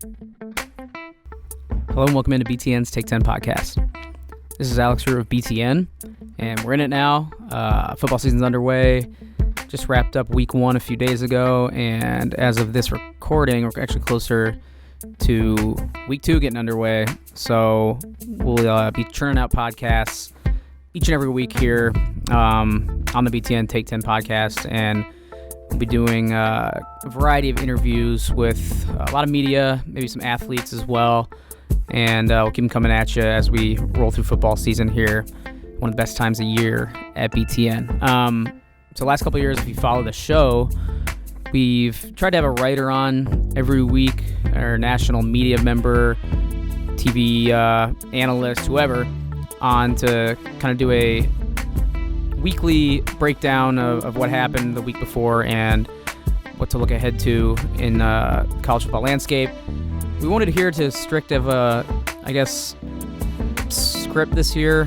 Hello and welcome into BTN's Take 10 podcast. This is Alex Roux of BTN, and we're in it now. Football season's underway. Just wrapped up week 1 a few days ago, and as of this recording, we're actually closer to week 2 getting underway. So we'll be churning out podcasts each and every week here on the BTN Take 10 podcast, and we'll be doing a variety of interviews with a lot of media, maybe some athletes as well. And we'll keep them coming at you as we roll through football season here. One of the best times of year at BTN. So last couple of years, if you follow the show, we've tried to have a writer on every week, or national media member, TV analyst, whoever, on to kind of do a weekly breakdown of what happened the week before and what to look ahead to in college football landscape. We wanted to adhere to strict of a, script this year.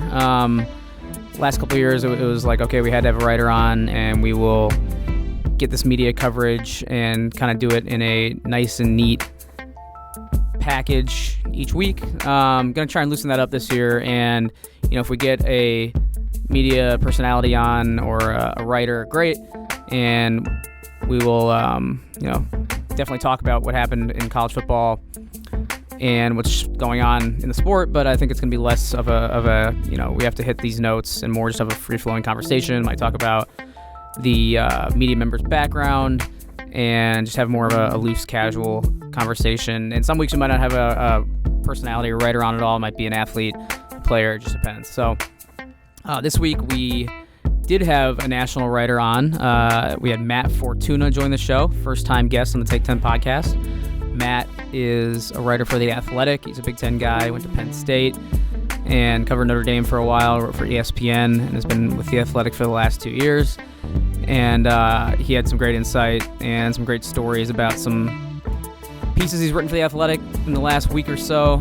Last couple of years, it was like, okay, we had to have a writer on, and we will get this media coverage and kind of do it in a nice and neat package each week. Going to try and loosen that up this year, and if we get a media personality on or a writer, great, and we will definitely talk about what happened in college football and what's going on in the sport, but I think it's going to be less of a we have to hit these notes and more just of a free-flowing conversation. Might talk about the media member's background and just have more of a loose, casual conversation. And some weeks we might not have a personality or writer on at all. It might be an athlete, a player, it just depends. So this week we did have a national writer on. We had Matt Fortuna join the show, first-time guest on the Take 10 podcast. Matt is a writer for The Athletic. He's a Big Ten guy, went to Penn State and covered Notre Dame for a while, wrote for ESPN, and has been with The Athletic for the last 2 years. And he had some great insight and some great stories about some pieces he's written for The Athletic in the last week or so.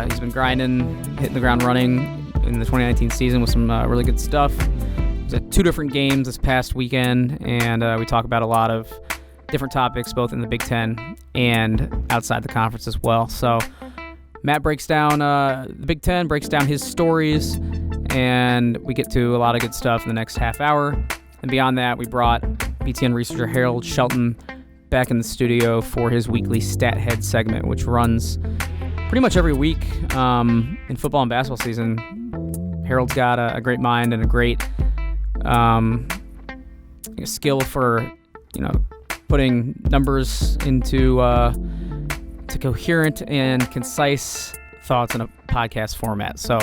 He's been grinding, hitting the ground running in the 2019 season with some really good stuff. He was at 2 different games this past weekend, and we talk about a lot of different topics, both in the Big Ten and outside the conference as well. So Matt breaks down the Big Ten, breaks down his stories, and we get to a lot of good stuff in the next half hour. And beyond that, we brought BTN researcher Harold Shelton back in the studio for his weekly Stat Head segment, which runs pretty much every week in football and basketball season. Harold's got a great mind and a great skill for putting numbers into to coherent and concise thoughts in a podcast format. So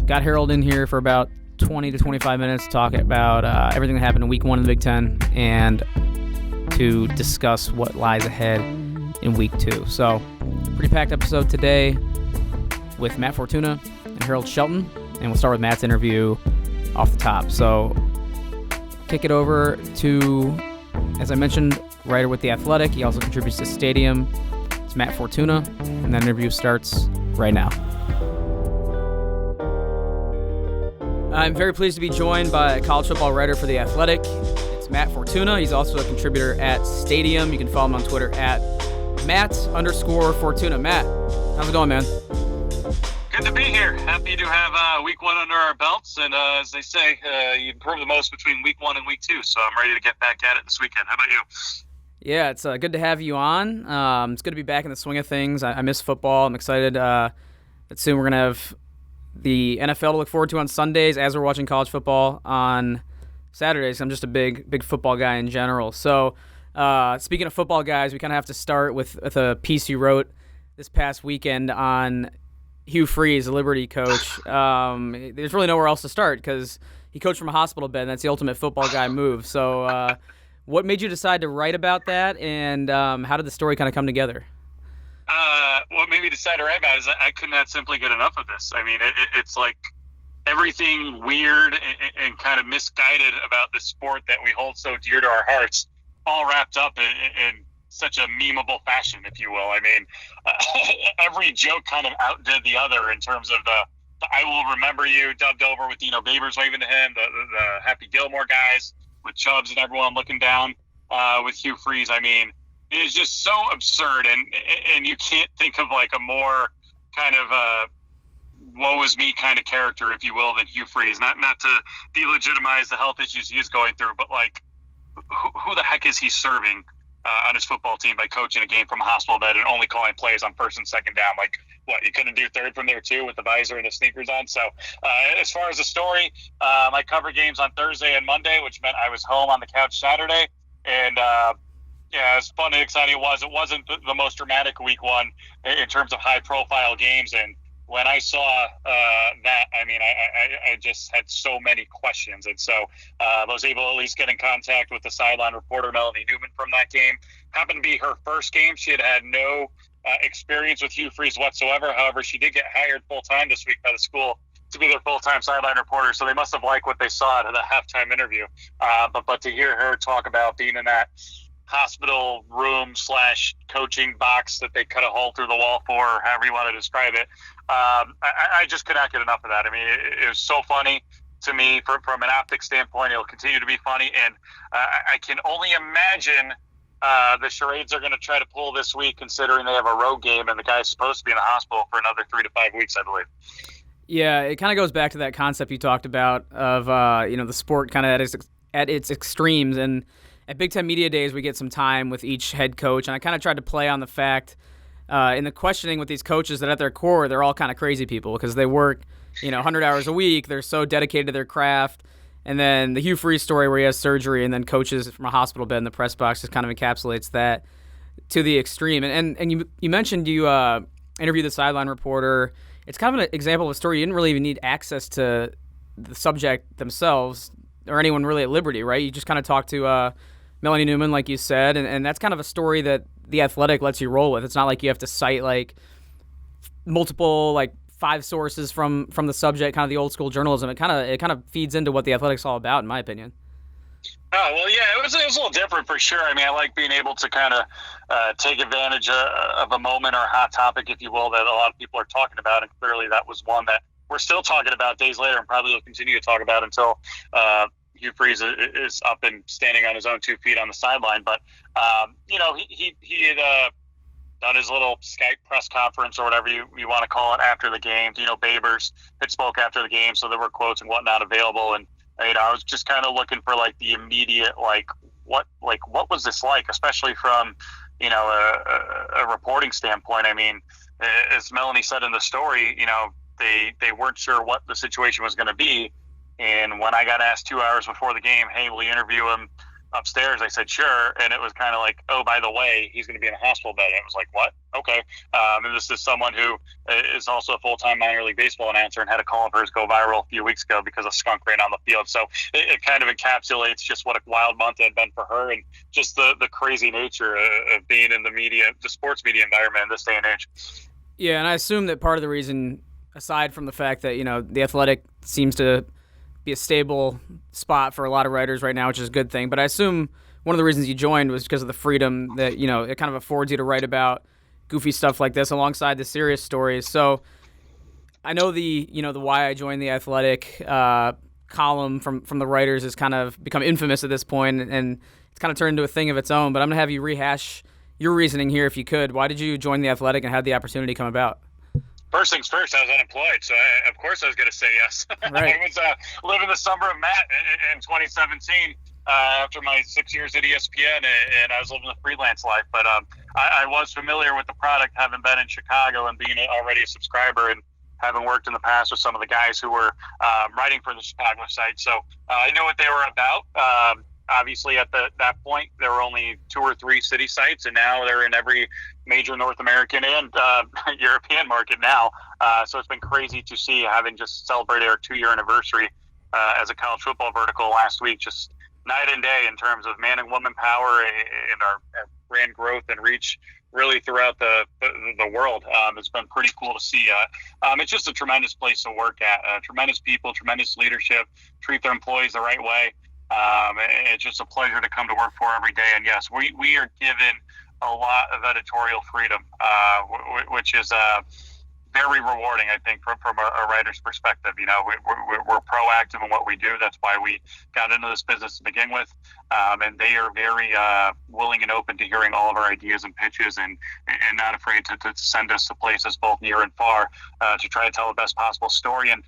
got Harold in here for about 20 to 25 minutes to talk about everything that happened in week 1 in the Big Ten and to discuss what lies ahead in week 2. So pretty packed episode today with Matt Fortuna and Harold Shelton, and we'll start with Matt's interview off the top. So kick it over to, as I mentioned, writer with The Athletic. He also contributes to Stadium. It's Matt Fortuna, and that interview starts right now. I'm very pleased to be joined by a college football writer for The Athletic. It's Matt Fortuna. He's also a contributor at Stadium. You can follow him on Twitter at Matt_Fortuna. Matt, how's it going, man? Good to be here. Happy to have week 1 under our belts. And as they say, you improve the most between week 1 and week 2. So I'm ready to get back at it this weekend. How about you? Yeah, it's good to have you on. It's good to be back in the swing of things. I miss football. I'm excited that soon we're going to have the NFL to look forward to on Sundays as we're watching college football on Saturdays. I'm just a big football guy in general. So speaking of football guys, we kind of have to start with a piece you wrote this past weekend on Hugh Freeze, the Liberty coach. There's really nowhere else to start because he coached from a hospital bed, and that's the ultimate football guy move. So what made you decide to write about that, and how did the story kind of come together? What made me decide to write about it is I could not simply get enough of this. I mean, it's like everything weird and kind of misguided about the sport that we hold so dear to our hearts, all wrapped up in such a memeable fashion, if you will. I mean, every joke kind of outdid the other in terms of the I Will Remember You, dubbed over with Dino Babers waving to him, the Happy Gilmore guys with Chubbs and everyone looking down with Hugh Freeze. I mean, is just so absurd, and you can't think of like a more kind of woe is me kind of character, if you will, than Hugh Freeze. Not to delegitimize the health issues he's going through, but like, who the heck is he serving on his football team by coaching a game from a hospital bed and only calling plays on first and second down? Like, what, you couldn't do third from there too with the visor and the sneakers on? So as far as the story, I covered games on Thursday and Monday, which meant I was home on the couch Saturday. And yeah, as fun and exciting it wasn't the most dramatic week one in terms of high profile games. And when I saw that, I mean, I just had so many questions. And so I was able to at least get in contact with the sideline reporter, Melanie Newman, from that game. Happened to be her first game. She had no experience with Hugh Freeze whatsoever. However, she did get hired full-time this week by the school to be their full-time sideline reporter. So they must have liked what they saw at the halftime interview. But to hear her talk about being in that hospital room / coaching box that they cut a hole through the wall for, or however you want to describe it, I just could not get enough of that. I mean, it was so funny to me from an optic standpoint. It'll continue to be funny, and I can only imagine the charades they're going to try to pull this week, considering they have a road game and the guy's supposed to be in the hospital for another 3 to 5 weeks, I believe. Yeah, it kind of goes back to that concept you talked about of the sport kind of at its extremes. And at Big Ten Media Days, we get some time with each head coach, and I kind of tried to play on the fact in the questioning with these coaches that at their core, they're all kind of crazy people because they work 100 hours a week. They're so dedicated to their craft. And then the Hugh Freeze story where he has surgery and then coaches from a hospital bed in the press box just kind of encapsulates that to the extreme. And you mentioned you interviewed the sideline reporter. It's kind of an example of a story. You didn't really even need access to the subject themselves or anyone really at Liberty, right? You just kind of talked to Melanie Newman, like you said, and that's kind of a story that The Athletic lets you roll with. It's not like you have to cite like multiple 5 sources from the subject, kind of the old school journalism. It kind of feeds into what The Athletic's all about, in my opinion. Oh, well, yeah, it was a little different for sure. I mean, I like being able to kind of take advantage of a moment or a hot topic, if you will, that a lot of people are talking about. And clearly that was one that we're still talking about days later and probably will continue to talk about until Hugh Freeze is up and standing on his own 2 feet on the sideline. But, he had done his little Skype press conference or whatever you want to call it after the game. Babers had spoke after the game, so there were quotes and whatnot available. And I was just kind of looking for the immediate what was this like, especially from a reporting standpoint. I mean, as Melanie said in the story, they weren't sure what the situation was going to be. And when I got asked 2 hours before the game, hey, will you interview him upstairs? I said, sure. And it was kind of like, oh, by the way, he's going to be in a hospital bed. And it was like, what? Okay. And this is someone who is also a full-time minor league baseball announcer and had a call of hers go viral a few weeks ago because a skunk ran on the field. So it kind of encapsulates just what a wild month it had been for her and just the crazy nature of being in the sports media environment in this day and age. Yeah, and I assume that part of the reason, aside from the fact that, The Athletic seems to be a stable spot for a lot of writers right now, which is a good thing. But I assume one of the reasons you joined was because of the freedom that, it kind of affords you to write about goofy stuff like this alongside the serious stories. So I know the why I joined The Athletic column from the writers has kind of become infamous at this point, and it's kind of turned into a thing of its own. But I'm going to have you rehash your reasoning here if you could. Why did you join The Athletic and how did the opportunity come about? First things first, I was unemployed, so of course I was going to say yes. Right. I was living the summer of Matt in 2017 after my 6 years at ESPN, and I was living the freelance life. But I was familiar with the product, having been in Chicago and being already a subscriber and having worked in the past with some of the guys who were writing for the Chicago site. So I knew what they were about. Obviously, at that point, there were only 2 or 3 city sites, and now they're in every major North American and European market now. So it's been crazy to see, having just celebrated our 2-year anniversary as a college football vertical last week, just night and day in terms of man and woman power and our brand growth and reach really throughout the world. It's been pretty cool to see. It's just a tremendous place to work at. Tremendous people, tremendous leadership, treat their employees the right way. It's just a pleasure to come to work for every day. And yes, we are given a lot of editorial freedom, which is very rewarding, I think, from a writer's perspective. We're proactive in what we do. That's why we got into this business to begin with. And they are very willing and open to hearing all of our ideas and pitches, and not afraid to send us to places both near and far to try to tell the best possible story. And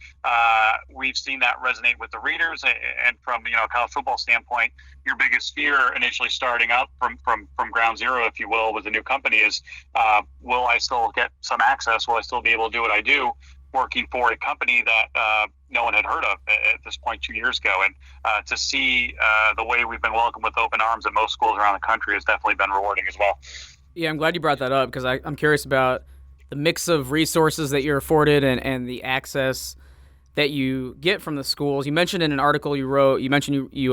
we've seen that resonate with the readers. And from a college football standpoint, your biggest fear initially starting up from ground zero, if you will, with a new company is, will I still get some access? Will I still be able to do what I do working for a company that no one had heard of at this point 2 years ago? And to see the way we've been welcomed with open arms at most schools around the country has definitely been rewarding as well. Yeah, I'm glad you brought that up, because I'm curious about the mix of resources that you're afforded and the access that you get from the schools. You mentioned in an article you wrote, you mentioned you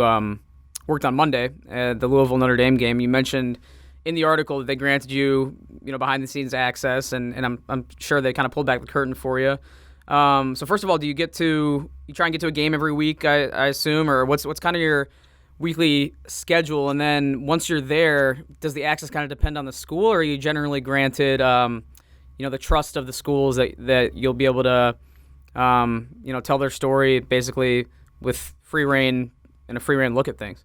worked on Monday at the Louisville Notre Dame game. You mentioned in the article that they granted you, behind the scenes access, and I'm sure they kind of pulled back the curtain for you. So first of all, do you try and get to a game every week, I assume, or what's kind of your weekly schedule? And then once you're there, does the access kind of depend on the school, or are you generally granted, the trust of the schools that you'll be able to, tell their story basically with free reign and a free reign look at things?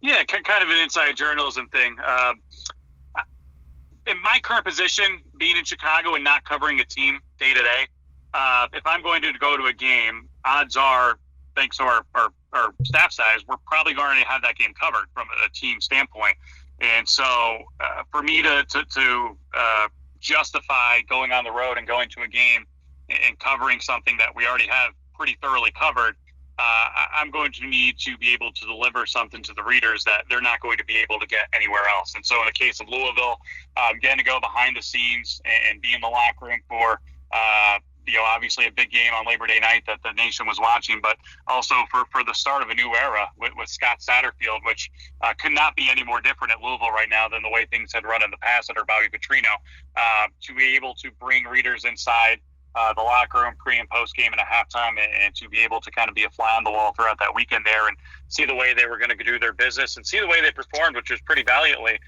Yeah, kind of an inside journalism thing. In my current position, being in Chicago and not covering a team day to day, if I'm going to go to a game, odds are, thanks to our staff size, we're probably going to have that game covered from a team standpoint. And so for me to justify going on the road and going to a game and covering something that we already have pretty thoroughly covered, I'm going to need to be able to deliver something to the readers that they're not going to be able to get anywhere else. And so in the case of Louisville, getting to go behind the scenes and be in the locker room for, obviously a big game on Labor Day night that the nation was watching, but also for the start of a new era with Scott Satterfield, which could not be any more different at Louisville right now than the way things had run in the past under Bobby Petrino, to be able to bring readers inside the locker room pre and post game and a halftime, and to be able to kind of be a fly on the wall throughout that weekend there and see the way they were going to do their business and see the way they performed, which was pretty valiantly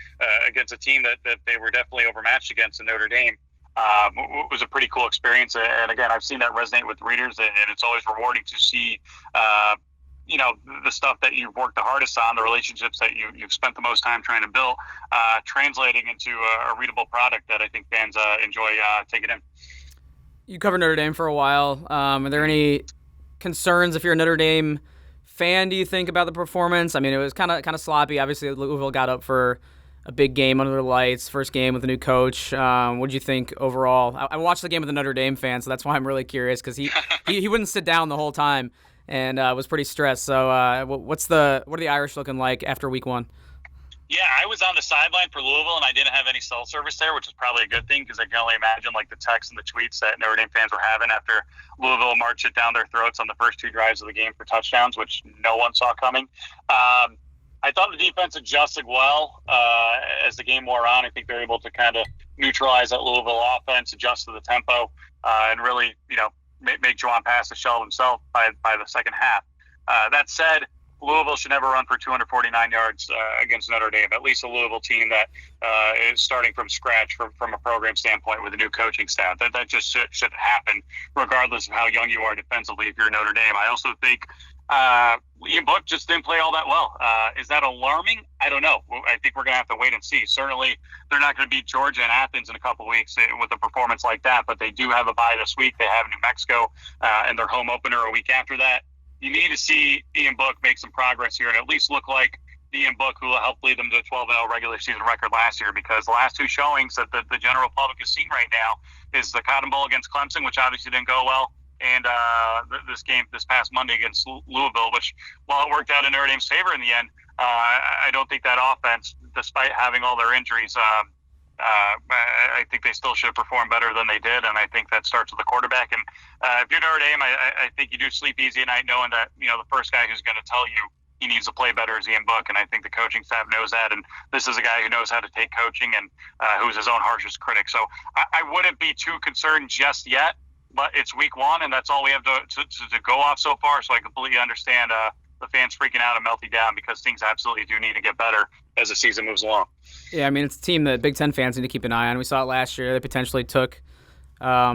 against a team that they were definitely overmatched against in Notre Dame. It was a pretty cool experience. And again, I've seen that resonate with readers, and it's always rewarding to see, the stuff that you've worked the hardest on, the relationships that you've spent the most time trying to build, translating into a readable product that I think fans enjoy taking in. You covered Notre Dame for a while. Are there any concerns if you're a Notre Dame fan, do you think, about the performance? I mean, it was kind of sloppy. Obviously, Louisville got up for a big game under the lights, first game with a new coach. What did you think overall? I watched the game with a Notre Dame fan, so that's why I'm really curious, because he wouldn't sit down the whole time and was pretty stressed. So what are the Irish looking like after week one? Yeah, I was on the sideline for Louisville, and I didn't have any cell service there, which is probably a good thing, because I can only imagine the texts and the tweets that Notre Dame fans were having after Louisville marched it down their throats on the first two drives of the game for touchdowns, which no one saw coming. I thought the defense adjusted well as the game wore on. I think they're able to kind of neutralize that Louisville offense, adjust to the tempo, and really, make Juwan pass the shell himself by the second half. That said, Louisville should never run for 249 yards against Notre Dame, at least a Louisville team that is starting from scratch from a program standpoint with a new coaching staff. That just should happen regardless of how young you are defensively if you're Notre Dame. I also think Ian Book just didn't play all that well. Is that alarming? I don't know. I think we're going to have to wait and see. Certainly, they're not going to beat Georgia and Athens in a couple of weeks with a performance like that, but they do have a bye this week. They have New Mexico and their home opener a week after that. You need to see Ian Book make some progress here and at least look like the Ian Book who will help lead them to a 12-0 regular season record last year, because the last two showings that the general public has seen right now is the Cotton Bowl against Clemson, which obviously didn't go well, and this game this past Monday against Louisville, which, while it worked out in Notre Dame's favor in the end, I don't think that offense, despite having all their injuries, I think they still should have performed better than they did, and I think that starts with the quarterback. And if you're Notre Dame, I think you do sleep easy at night knowing that the first guy who's going to tell you he needs to play better is Ian Book, and I think the coaching staff knows that. And this is a guy who knows how to take coaching and who's his own harshest critic. So I wouldn't be too concerned just yet, but it's week one, and that's all we have to go off so far. So I completely understand the fans freaking out and melting down, because things absolutely do need to get better as the season moves along. Yeah, I mean, it's a team that Big Ten fans need to keep an eye on. We saw it last year. They potentially took a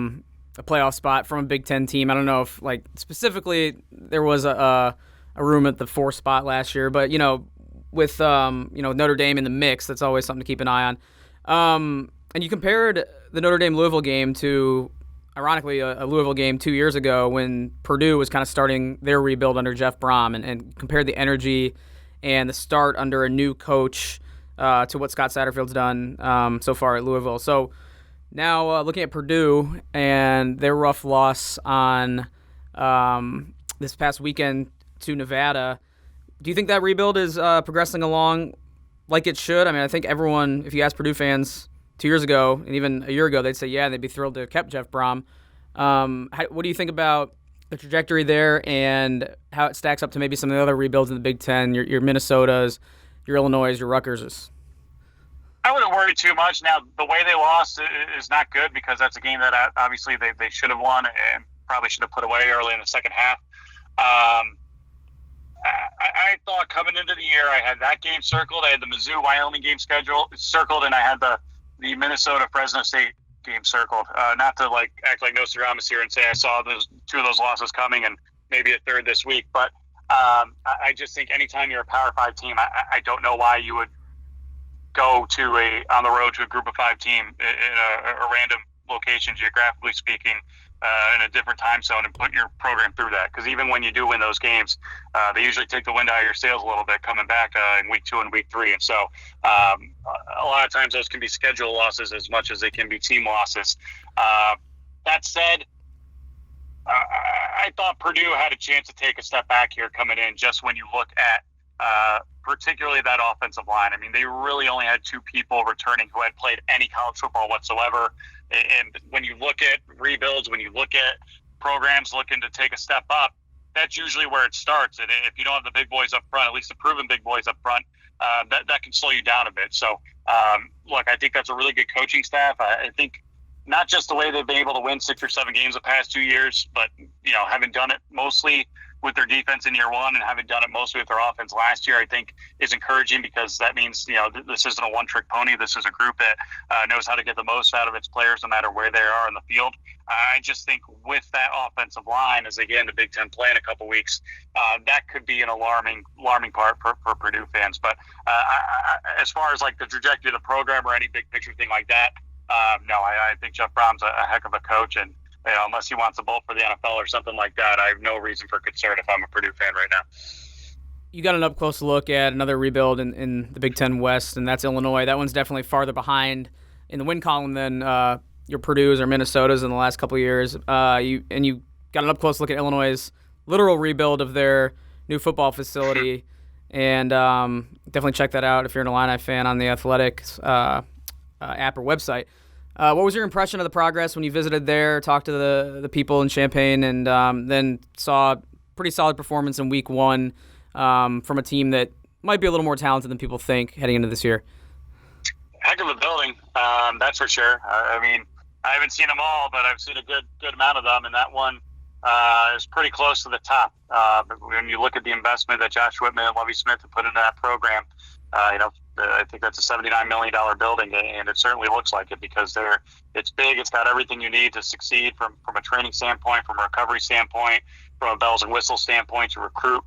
playoff spot from a Big Ten team. I don't know if, like, specifically there was a room at the 4th spot last year, but, with, Notre Dame in the mix, that's always something to keep an eye on. And you compared the Notre Dame-Louisville game to, ironically, a Louisville game 2 years ago when Purdue was kind of starting their rebuild under Jeff Brom, and compared the energy and the start under a new coach to what Scott Satterfield's done so far at Louisville. So now looking at Purdue and their rough loss on this past weekend to Nevada, do you think that rebuild is progressing along like it should? I mean, I think everyone, if you ask Purdue fans 2 years ago and even a year ago, they'd say, yeah, they'd be thrilled to have kept Jeff Brom. What do you think about the trajectory there and how it stacks up to maybe some of the other rebuilds in the Big Ten, your Minnesotas, your Illinois, your Rutgerses? I wouldn't worry too much. Now, the way they lost is not good because that's a game that obviously they should have won and probably should have put away early in the second half. I thought coming into the year, I had that game circled. I had the Mizzou-Wyoming game circled, and I had the Minnesota-Fresno State game circled. Not to act like Nostradamus here and say I saw those 2 of those losses coming and maybe a third this week. But I just think anytime you're a Power 5 team, I don't know why you would go on the road to a Group of 5 team in a random location, geographically speaking, in a different time zone and put your program through that. Because even when you do win those games, they usually take the wind out of your sails a little bit coming back in week 2 and week 3. And so a lot of times those can be schedule losses as much as they can be team losses. That said, I thought Purdue had a chance to take a step back here coming in just when you look at particularly that offensive line. I mean, they really only had 2 people returning who had played any college football whatsoever. And when you look at rebuilds, when you look at programs looking to take a step up, that's usually where it starts. And if you don't have the big boys up front, at least the proven big boys up front, that can slow you down a bit. So, look, I think that's a really good coaching staff. I think not just the way they've been able to win 6 or 7 games the past 2 years, but, having done it mostly with their defense in year 1 and having done it mostly with their offense last year, I think is encouraging because that means, this isn't a one-trick pony. This is a group that knows how to get the most out of its players no matter where they are in the field. I just think with that offensive line, as they get into Big Ten play in a couple weeks, that could be an alarming part for Purdue fans. But as far as the trajectory of the program or any big picture thing like that, no, I think Jeff Brom's a heck of a coach, and unless he wants a bolt for the NFL or something like that, I have no reason for concern if I'm a Purdue fan right now. You got an up-close look at another rebuild in the Big Ten West, and that's Illinois. That one's definitely farther behind in the win column than your Purdue's or Minnesota's in the last couple of years. You got an up-close look at Illinois' literal rebuild of their new football facility, and definitely check that out if you're an Illini fan on the Athletics app or website. What was your impression of the progress when you visited there, talked to the people in Champaign, and then saw pretty solid performance in week 1 from a team that might be a little more talented than people think heading into this year? Heck of a building, that's for sure. I mean, I haven't seen them all, but I've seen a good amount of them, and that one is pretty close to the top. When you look at the investment that Josh Whitman and Lovie Smith have put into that program, I think that's a $79 million building, and it certainly looks like it because it's big. It's got everything you need to succeed from a training standpoint, from a recovery standpoint, from a bells and whistles standpoint to recruit.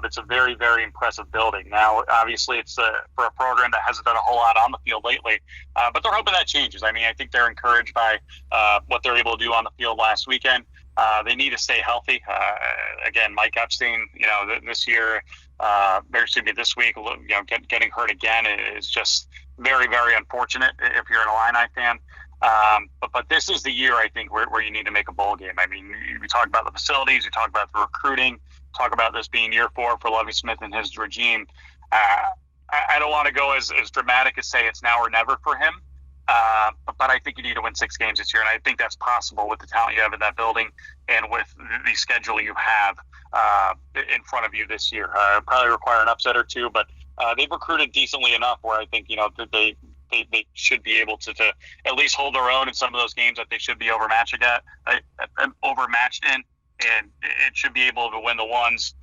It's a very, very impressive building. Now, obviously, it's for a program that hasn't done a whole lot on the field lately, but they're hoping that changes. I mean, I think they're encouraged by what they're able to do on the field last weekend. They need to stay healthy. Again, Mike Epstein, this year, this week, getting hurt again is just very, very unfortunate if you're an Illini fan. But this is the year, I think, where you need to make a bowl game. I mean, we talk about the facilities, we talk about the recruiting, talk about this being year 4 for Lovie Smith and his regime. I don't want to go as dramatic as say it's now or never for him. But I think you need to win 6 games this year, and I think that's possible with the talent you have in that building and with the schedule you have in front of you this year. Probably require an upset or 2, but they've recruited decently enough where I think they should be able to at least hold their own in some of those games that they should be overmatched in, and it should be able to win the ones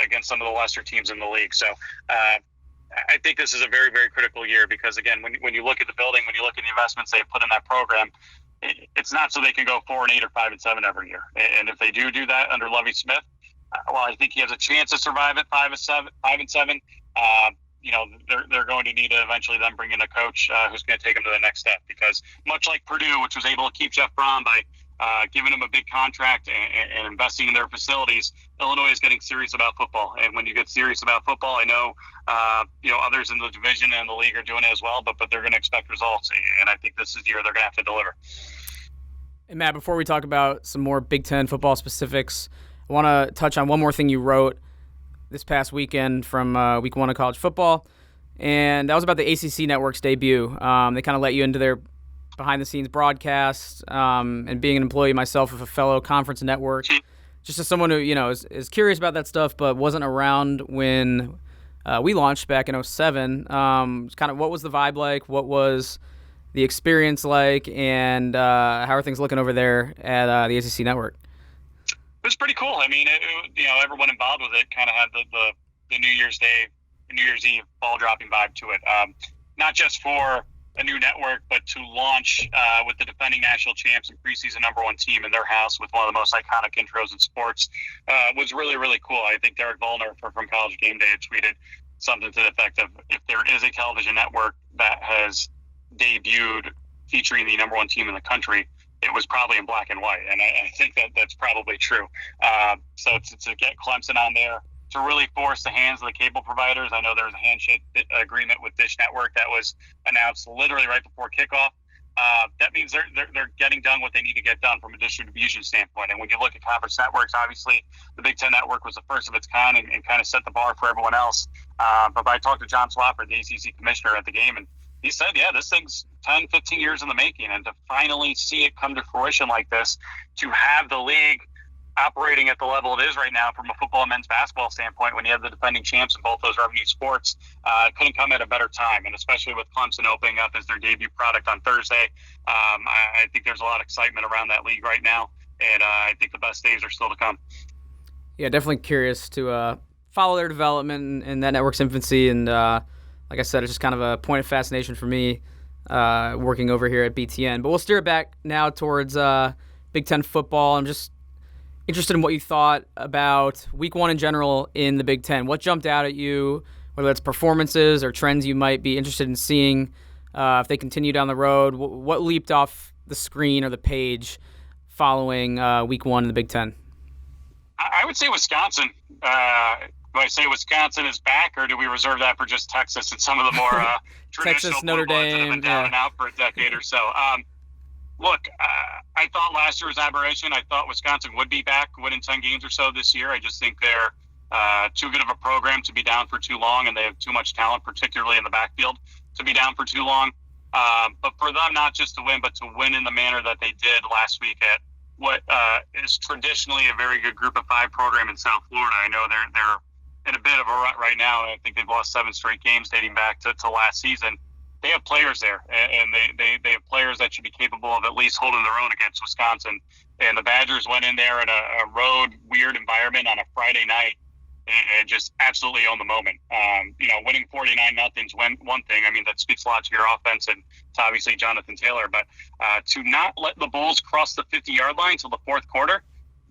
against some of the lesser teams in the league. So I think this is a very, very critical year because, again, when you look at the building, when you look at the investments they've put in that program, it's not so they can go 4-8 or 5-7 every year. And if they do that under Lovie Smith, well, I think he has a chance to survive at 5-7. They're going to need to eventually then bring in a coach who's going to take them to the next step, because much like Purdue, which was able to keep Jeff Brom by giving him a big contract and investing in their facilities, Illinois is getting serious about football. And when you get serious about football, I know others in the division and the league are doing it as well, but they're going to expect results. And I think this is the year they're going to have to deliver. And Matt, before we talk about some more Big Ten football specifics, I want to touch on one more thing you wrote this past weekend from week 1 of college football, and that was about the ACC Network's debut. They kind of let you into their behind-the-scenes broadcast, and being an employee myself of a fellow conference network, just as someone who is curious about that stuff but wasn't around when we launched back in 2007. Kind of what was the vibe like? What was the experience like? And how are things looking over there at the ACC Network? It was pretty cool. I mean, everyone involved with it kind of had the New Year's Eve ball dropping vibe to it. Not just for a new network, but to launch with the defending national champs and preseason #1 team in their house with one of the most iconic intros in sports was really, really cool. I think Derek Volner from College Game Day had tweeted something to the effect of, if there is a television network that has debuted featuring the #1 team in the country, it was probably in black and white. And I think that's probably true. So to get Clemson on there, to really force the hands of the cable providers. I know there was a handshake agreement with Dish Network that was announced literally right before kickoff. That means they're getting done what they need to get done from a distribution standpoint. And when you look at conference networks, obviously the Big Ten Network was the first of its kind and kind of set the bar for everyone else. But I talked to John Swafford, the ACC commissioner, at the game, and he said, yeah, this thing's 10, 15 years in the making. And to finally see it come to fruition like this, to have the league operating at the level it is right now from a football and men's basketball standpoint, when you have the defending champs in both those revenue sports, couldn't come at a better time. And especially with Clemson opening up as their debut product on Thursday, I think there's a lot of excitement around that league right now. And I think the best days are still to come. Yeah, definitely curious to follow their development in that network's infancy. And like I said, it's just kind of a point of fascination for me working over here at BTN. But we'll steer it back now towards Big Ten football. I'm just interested in what you thought about week 1 in general in the Big Ten. What jumped out at you, whether it's performances or trends you might be interested in seeing if they continue down the road? What leaped off the screen or the page following week 1 in the Big Ten? I would say Wisconsin. Do I say Wisconsin is back, or do we reserve that for just Texas and some of the more traditional Texas, Notre Dame, that have been down and out for a decade or so? Look, I thought last year was aberration. I thought Wisconsin would be back, winning 10 games or so this year. I just think they're too good of a program to be down for too long, and they have too much talent, particularly in the backfield, to be down for too long. But for them not just to win, but to win in the manner that they did last week at what is traditionally a very good Group of 5 program in South Florida. I know they're in a bit of a rut right now. I think they've lost 7 straight games dating back to last season. They have players there, and they have players that should be capable of at least holding their own against Wisconsin. And the Badgers went in there in a road, weird environment on a Friday night and just absolutely owned the moment. Winning 49-0 is one thing. I mean, that speaks a lot to your offense and to obviously Jonathan Taylor. But to not let the Bulls cross the 50-yard line till the fourth quarter,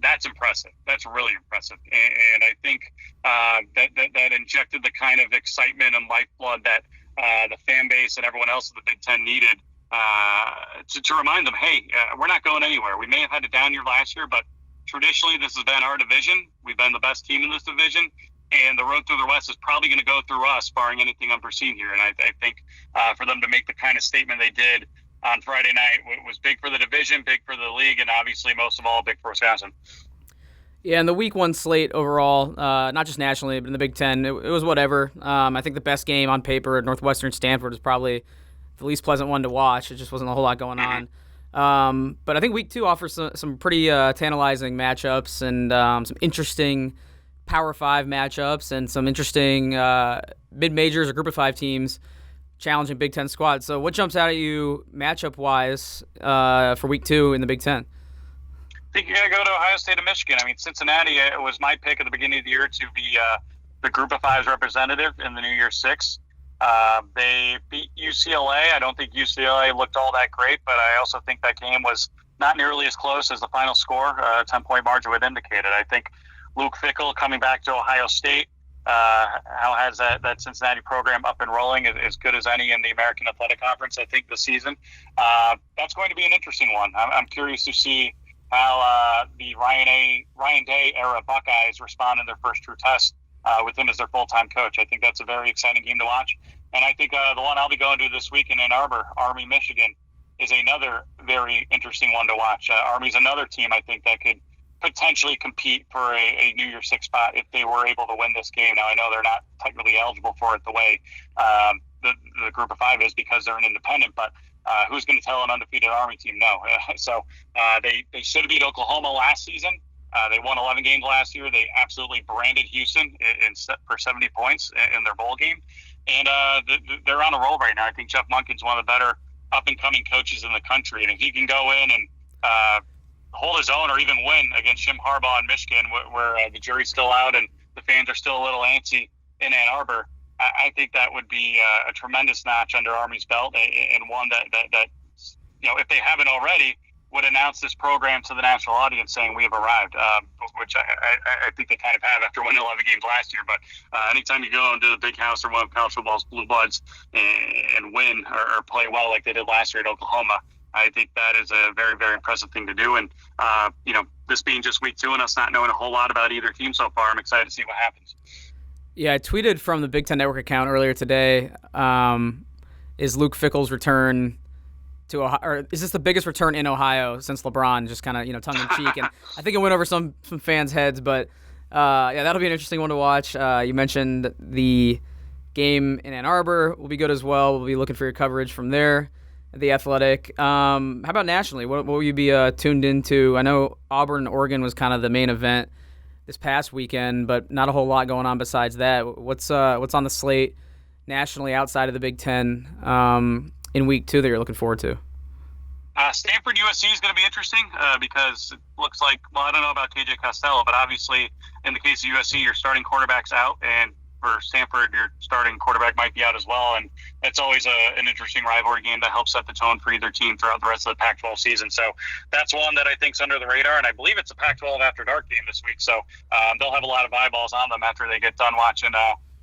that's impressive. That's really impressive. And I think that injected the kind of excitement and lifeblood that the fan base and everyone else in the Big Ten needed to remind them, hey, we're not going anywhere. We may have had a down year last year, but traditionally this has been our division. We've been the best team in this division, and the road through the West is probably going to go through us, barring anything unforeseen here. And I think for them to make the kind of statement they did on Friday night was big for the division, big for the league, and obviously most of all big for Wisconsin. Yeah, and the week 1 slate overall, not just nationally, but in the Big Ten, it was whatever. I think the best game on paper at Northwestern Stanford is probably the least pleasant one to watch. It just wasn't a whole lot going on. But I think week 2 offers some pretty tantalizing matchups and some interesting Power 5 matchups and some interesting mid-majors or Group of 5 teams challenging Big Ten squads. So what jumps out at you matchup-wise for week 2 in the Big Ten? I think you got to go to Ohio State and Michigan. I mean, Cincinnati, it was my pick at the beginning of the year to be the Group of 5's representative in the New Year's Six. They beat UCLA. I don't think UCLA looked all that great, but I also think that game was not nearly as close as the final score, 10-point margin would indicate it. I think Luke Fickell coming back to Ohio State, how has that Cincinnati program up and rolling as good as any in the American Athletic Conference, I think, this season. That's going to be an interesting one. I'm curious to see how the Ryan Day era Buckeyes respond in their first true test with him as their full-time coach. I think that's a very exciting game to watch. And I think the one I'll be going to this week in Ann Arbor, Army, Michigan, is another very interesting one to watch. Army's another team, I think, that could potentially compete for a New Year's Six spot if they were able to win this game. Now, I know they're not technically eligible for it the way the group of five is because they're an independent, but who's going to tell an undefeated Army team no? So they should have beat Oklahoma last season. They won 11 games last year. They absolutely branded Houston for 70 points in their bowl game. And they're on a roll right now. I think Jeff Monken's one of the better up-and-coming coaches in the country. And if he can go in and hold his own or even win against Jim Harbaugh in Michigan, where the jury's still out and the fans are still a little antsy in Ann Arbor, I think that would be a tremendous notch under Army's belt, and one that if they haven't already, would announce this program to the national audience saying we have arrived, which I think they kind of have after winning 11 games last year. But anytime you go into the big house or one of college football's blue bloods and win or play well like they did last year at Oklahoma, I think that is a very, very impressive thing to do. And, this being just week 2 and us not knowing a whole lot about either team so far, I'm excited to see what happens. Yeah, I tweeted from the Big Ten Network account earlier today, is Luke Fickell's return to Ohio, or is this the biggest return in Ohio since LeBron, just kind of, tongue in cheek. And I think it went over some fans' heads, but that'll be an interesting one to watch. You mentioned the game in Ann Arbor will be good as well. We'll be looking for your coverage from there at The Athletic. How about nationally? What will you be tuned into? I know Auburn, Oregon was kind of the main event this past weekend, but not a whole lot going on besides that. What's on the slate nationally outside of the Big Ten in week 2 that you're looking forward to? Stanford USC is going to be interesting because it looks like, I don't know about KJ Costello, but obviously in the case of USC, your starting quarterback's out, and for Stanford, your starting quarterback might be out as well. And it's always an interesting rivalry game that helps set the tone for either team throughout the rest of the Pac-12 season. So that's one that I think's under the radar, and I believe it's a Pac-12 After Dark game this week. So they'll have a lot of eyeballs on them after they get done watching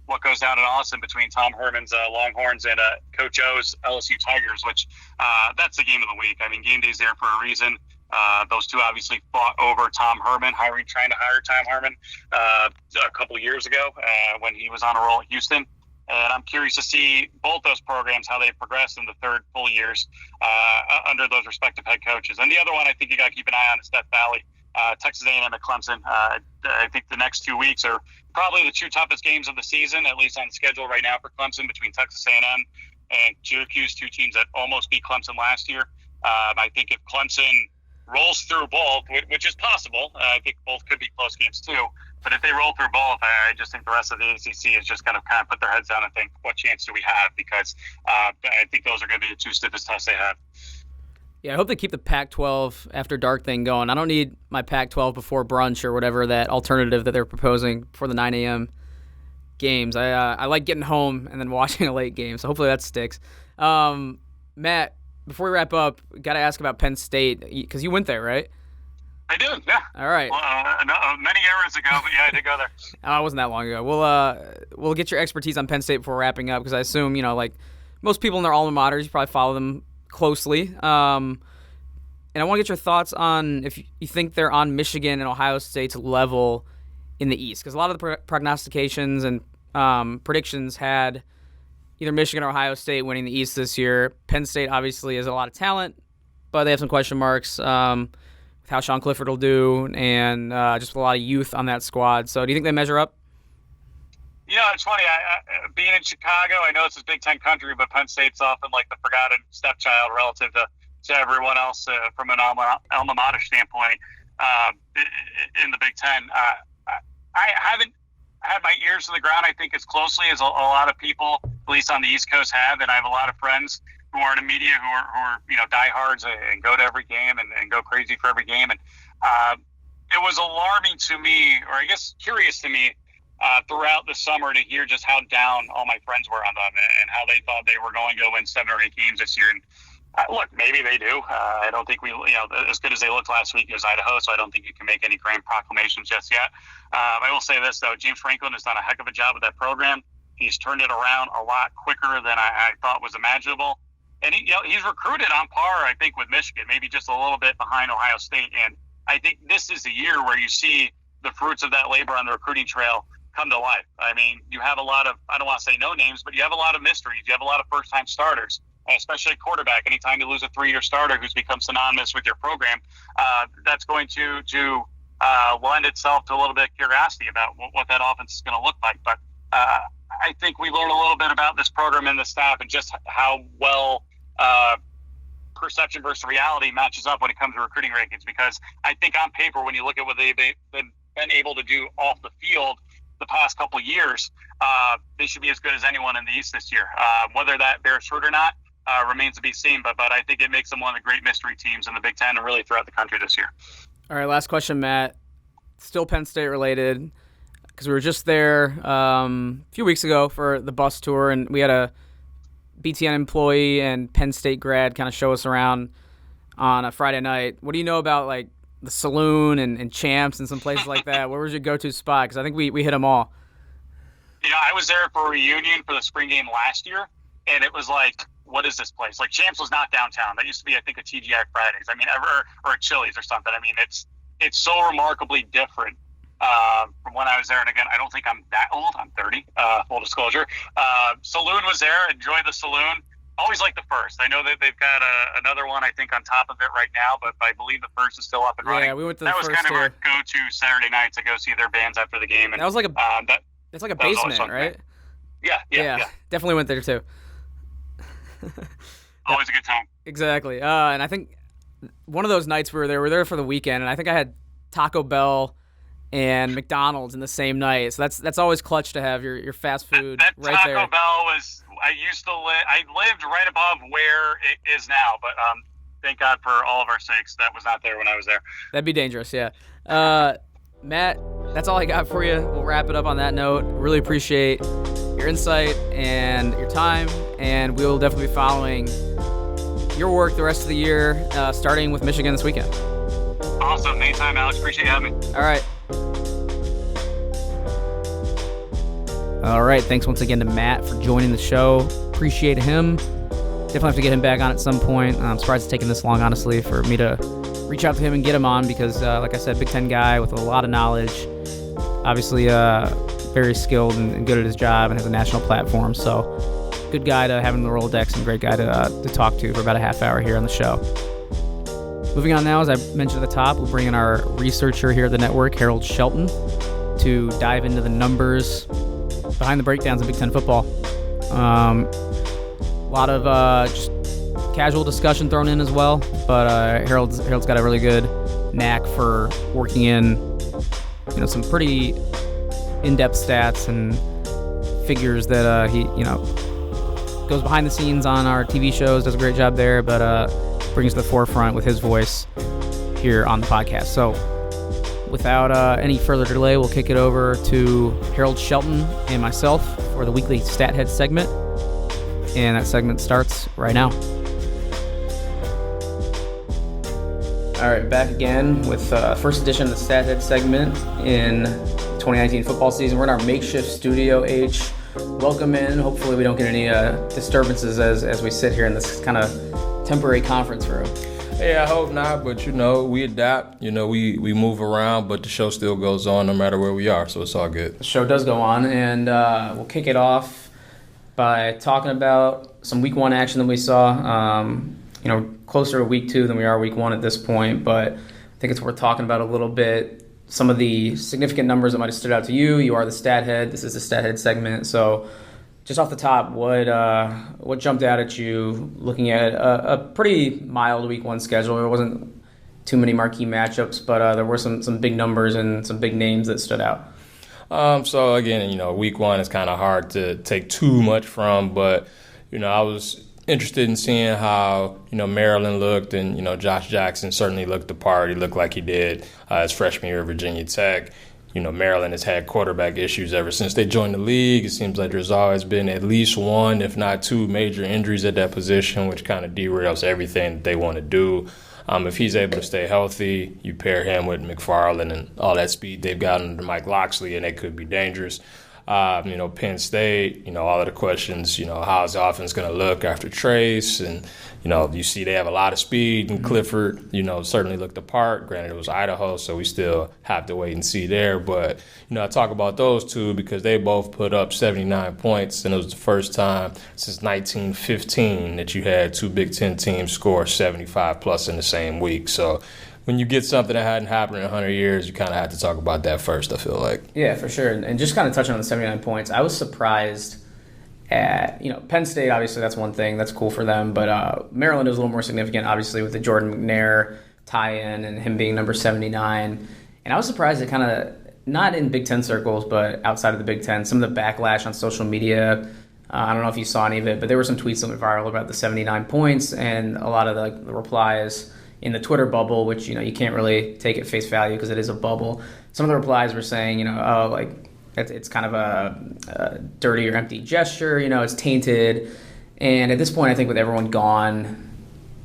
what goes down in Austin between Tom Herman's Longhorns and Coach O's LSU Tigers, which that's the game of the week. I mean, game day's there for a reason. Those two obviously fought over Tom Herman, trying to hire Tom Herman a couple years ago when he was on a roll at Houston. And I'm curious to see both those programs, how they progress in the third full years under those respective head coaches. And the other one I think you got to keep an eye on is Death Valley, Texas A&M at Clemson. I think the next 2 weeks are probably the 2 toughest games of the season, at least on schedule right now for Clemson, between Texas A&M and Syracuse, 2 teams that almost beat Clemson last year. I think if Clemson rolls through both, which is possible, I think both could be close games too. But if they roll through both, I just think the rest of the ACC is just going to kind of put their heads down and think, what chance do we have? Because I think those are going to be the 2 stiffest tests they have. Yeah, I hope they keep the Pac-12 After Dark thing going. I don't need my Pac-12 before brunch or whatever that alternative that they're proposing for the 9 a.m. games. I like getting home and then watching a late game, so hopefully that sticks. Matt, before we wrap up, got to ask about Penn State, because you went there, right? I did, yeah. All right. Well, many eras ago, but yeah, I did go there. It wasn't that long ago. We'll get your expertise on Penn State before wrapping up, because I assume, like most people in their alma maters, you probably follow them closely. And I want to get your thoughts on if you think they're on Michigan and Ohio State's level in the East, because a lot of the prognostications and predictions had either Michigan or Ohio State winning the East this year. Penn State obviously has a lot of talent, but they have some question marks with how Sean Clifford will do and just with a lot of youth on that squad. So do you think they measure up? It's funny. I being in Chicago, I know it's a Big Ten country, but Penn State's often like the forgotten stepchild relative to everyone else from an alma mater standpoint in the Big Ten. I haven't had my ears to the ground, I think, as closely as a lot of people, at least on the East Coast, have. And I have a lot of friends who are in the media who are diehards and go to every game and go crazy for every game. And it was alarming to me, or I guess curious to me, throughout the summer to hear just how down all my friends were on them and how they thought they were going to win 7 or 8 games this year. And Look, maybe they do. I don't think as good as they looked last week as Idaho, so I don't think you can make any grand proclamations just yet. I will say this, though. James Franklin has done a heck of a job with that program. He's turned it around a lot quicker than I thought was imaginable. And he's recruited on par, I think, with Michigan, maybe just a little bit behind Ohio State. And I think this is the year where you see the fruits of that labor on the recruiting trail come to life. I mean, you have a lot of, I don't want to say no names, but you have a lot of mysteries. You have a lot of first-time starters, especially at quarterback. Anytime you lose a 3-year starter who's become synonymous with your program, that's going to lend itself to a little bit of curiosity about what that offense is going to look like. But I think we learned a little bit about this program and the staff and just how well perception versus reality matches up when it comes to recruiting rankings. Because I think on paper, when you look at what they've been able to do off the field the past couple of years, they should be as good as anyone in the East this year. Whether that bears fruit or not remains to be seen. But I think it makes them one of the great mystery teams in the Big Ten and really throughout the country this year. All right, last question, Matt. Still Penn State related, because we were just there a few weeks ago for the bus tour, and we had a BTN employee and Penn State grad kind of show us around on a Friday night. What do you know about, like, the saloon and Champs and some places like that? Where was your go-to spot? Because I think we hit them all. I was there for a reunion for the spring game last year, and it was like, what is this place? Like, Champs was not downtown. That used to be, I think, a TGI Fridays. I mean, or a Chili's or something. I mean, it's so remarkably different from when I was there. And again, I don't think I'm that old. I'm 30, full disclosure. Saloon was there. Enjoyed the saloon. Always like the first. I know that they've got another one, I think, on top of it right now, but I believe the first is still up and running. Yeah, we went to the first. That was kind of our go-to Saturday night to go see their bands after the game. And that was like it's like a basement, right? Yeah. Definitely went there too. Always a good time. Exactly. And I think one of those nights we were there for the weekend, and I think I had Taco Bell and McDonald's in the same night. So that's always clutch to have your fast food that right Taco there. Taco Bell was, I lived right above where it is now, but thank God for all of our sakes that was not there when I was there. That'd be dangerous, yeah. Matt, that's all I got for you. We'll wrap it up on that note. Really appreciate your insight and your time, and we'll definitely be following your work the rest of the year, starting with Michigan this weekend. Awesome. Anytime, Alex. Appreciate you having me. All right. All right. Thanks once again to Matt for joining the show. Appreciate him. Definitely have to get him back on at some point. I'm surprised it's taken this long, honestly, for me to reach out to him and get him on because, like I said, Big Ten guy with a lot of knowledge. Obviously, very skilled and good at his job and has a national platform. So good guy to have in the Rolodex and great guy to talk to for about a half hour here on the show. Moving on now, as I mentioned at the top, we'll bring in our researcher here at the network, Harold Shelton, to dive into the numbers behind the breakdowns of Big Ten football. A lot of just casual discussion thrown in as well, but Harold's got a really good knack for working in some pretty in-depth stats and figures that he goes behind the scenes on our TV shows, does a great job there, but brings to the forefront with his voice here on the podcast. So without any further delay, we'll kick it over to Harold Shelton and myself for the weekly Stat Head segment, and that segment starts right now. All right, back again with first edition of the Stat Head segment in 2019 football season. We're in our makeshift studio, H. Welcome in. Hopefully we don't get any disturbances as we sit here in this kind of temporary conference room. Hey, I hope not, but we adapt. We move around, but the show still goes on no matter where we are, so it's all good. The show does go on, and we'll kick it off by talking about some week one action that we saw. Closer to week two than we are week one at this point, but I think it's worth talking about a little bit. Some of the significant numbers that might have stood out to you. You are the Stat Head. This is the Stat Head segment, so just off the top, what jumped out at you looking at a pretty mild week one schedule? There wasn't too many marquee matchups, but there were some big numbers and some big names that stood out. So again, week one is kind of hard to take too much from, but I was interested in seeing how Maryland looked, and Josh Jackson certainly looked the part. He looked like he did his freshman year at Virginia Tech. Maryland has had quarterback issues ever since they joined the league. It seems like there's always been at least one, if not two, major injuries at that position, which kind of derails everything that they want to do. If he's able to stay healthy, you pair him with McFarland and all that speed they've got under Mike Locksley, and they could be dangerous. Penn State, all of the questions, how's the offense going to look after Trace? And, you see they have a lot of speed, and Clifford, certainly looked the part. Granted, it was Idaho, so we still have to wait and see there. But, I talk about those two because they both put up 79 points, and it was the first time since 1915 that you had two Big Ten teams score 75-plus in the same week. So, when you get something that hadn't happened in 100 years, you kind of have to talk about that first, I feel like. Yeah, for sure. And just kind of touching on the 79 points, I was surprised at, Penn State, obviously that's one thing. That's cool for them. But Maryland is a little more significant, obviously, with the Jordan McNair tie-in and him being number 79. And I was surprised at kind of, not in Big Ten circles, but outside of the Big Ten, some of the backlash on social media. I don't know if you saw any of it, but there were some tweets that went viral about the 79 points, and a lot of the replies in the Twitter bubble, which, you can't really take at face value because it is a bubble. Some of the replies were saying, it's kind of a dirty or empty gesture, it's tainted. And at this point, I think with everyone gone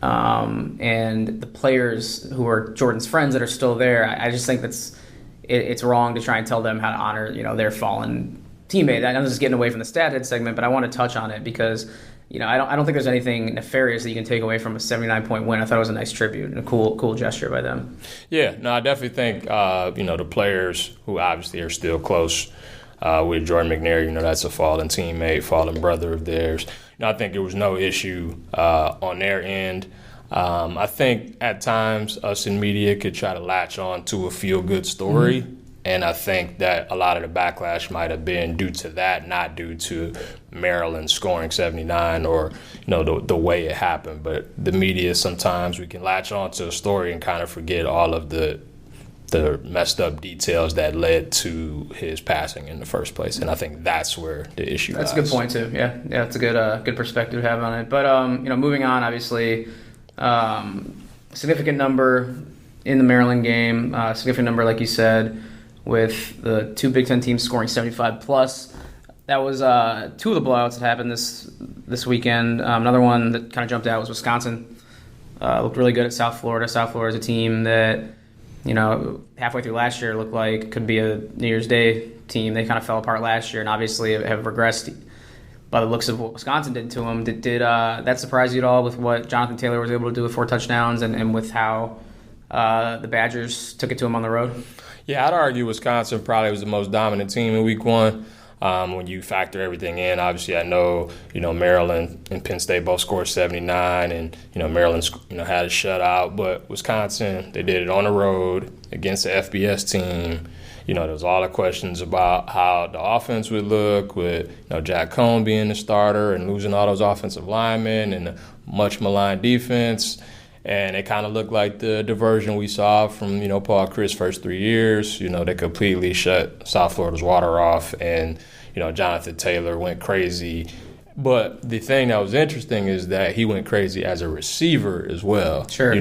and the players who are Jordan's friends that are still there, I just think it's wrong to try and tell them how to honor, their fallen teammate. I'm just getting away from the stat head segment, but I want to touch on it because I don't think there's anything nefarious that you can take away from a 79-point win. I thought it was a nice tribute and a cool gesture by them. Yeah, no, I definitely think, the players who obviously are still close with Jordan McNair, that's a fallen teammate, fallen brother of theirs. I think there was no issue on their end. I think at times us in media could try to latch on to a feel-good story. Mm-hmm. And I think that a lot of the backlash might have been due to that, not due to Maryland scoring 79 or, the way it happened. But the media, sometimes we can latch on to a story and kind of forget all of the messed up details that led to his passing in the first place. And I think that's where the issue lies. That's a good point, too. Yeah, it's a good perspective to have on it. But, moving on, obviously, significant number in the Maryland game, significant number, like you said, with the two Big Ten teams scoring 75-plus. That was two of the blowouts that happened this weekend. Another one that kind of jumped out was Wisconsin. Looked really good at South Florida. South Florida is a team that, halfway through last year looked like could be a New Year's Day team. They kind of fell apart last year and obviously have regressed by the looks of what Wisconsin did to them. Did that surprise you at all with what Jonathan Taylor was able to do with 4 touchdowns and with how the Badgers took it to him on the road? Yeah, I'd argue Wisconsin probably was the most dominant team in week one. When you factor everything in, obviously I know, Maryland and Penn State both scored 79 and, Maryland, had a shutout. But Wisconsin, they did it on the road against the FBS team. There was all the questions about how the offense would look with, Jack Cohn being the starter and losing all those offensive linemen and the much maligned defense. And it kind of looked like the diversion we saw from, Paul Chryst' first 3 years. They completely shut South Florida's water off, and, Jonathan Taylor went crazy. But the thing that was interesting is that he went crazy as a receiver as well. Sure.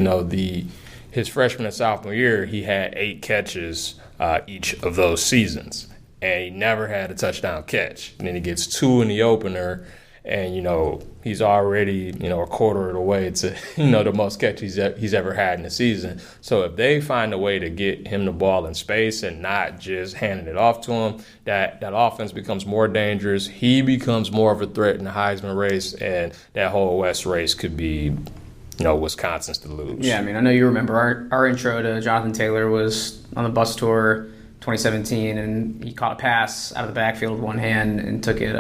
His freshman and sophomore year, he had 8 catches each of those seasons, and he never had a touchdown catch. And then he gets 2 in the opener. And, he's already, a quarter of the way to, the most catches he's ever had in the season. So if they find a way to get him the ball in space and not just handing it off to him, that offense becomes more dangerous. He becomes more of a threat in the Heisman race, and that whole West race could be, Wisconsin's to lose. Yeah, I know you remember our intro to Jonathan Taylor was on the bus tour 2017, and he caught a pass out of the backfield with one hand and took it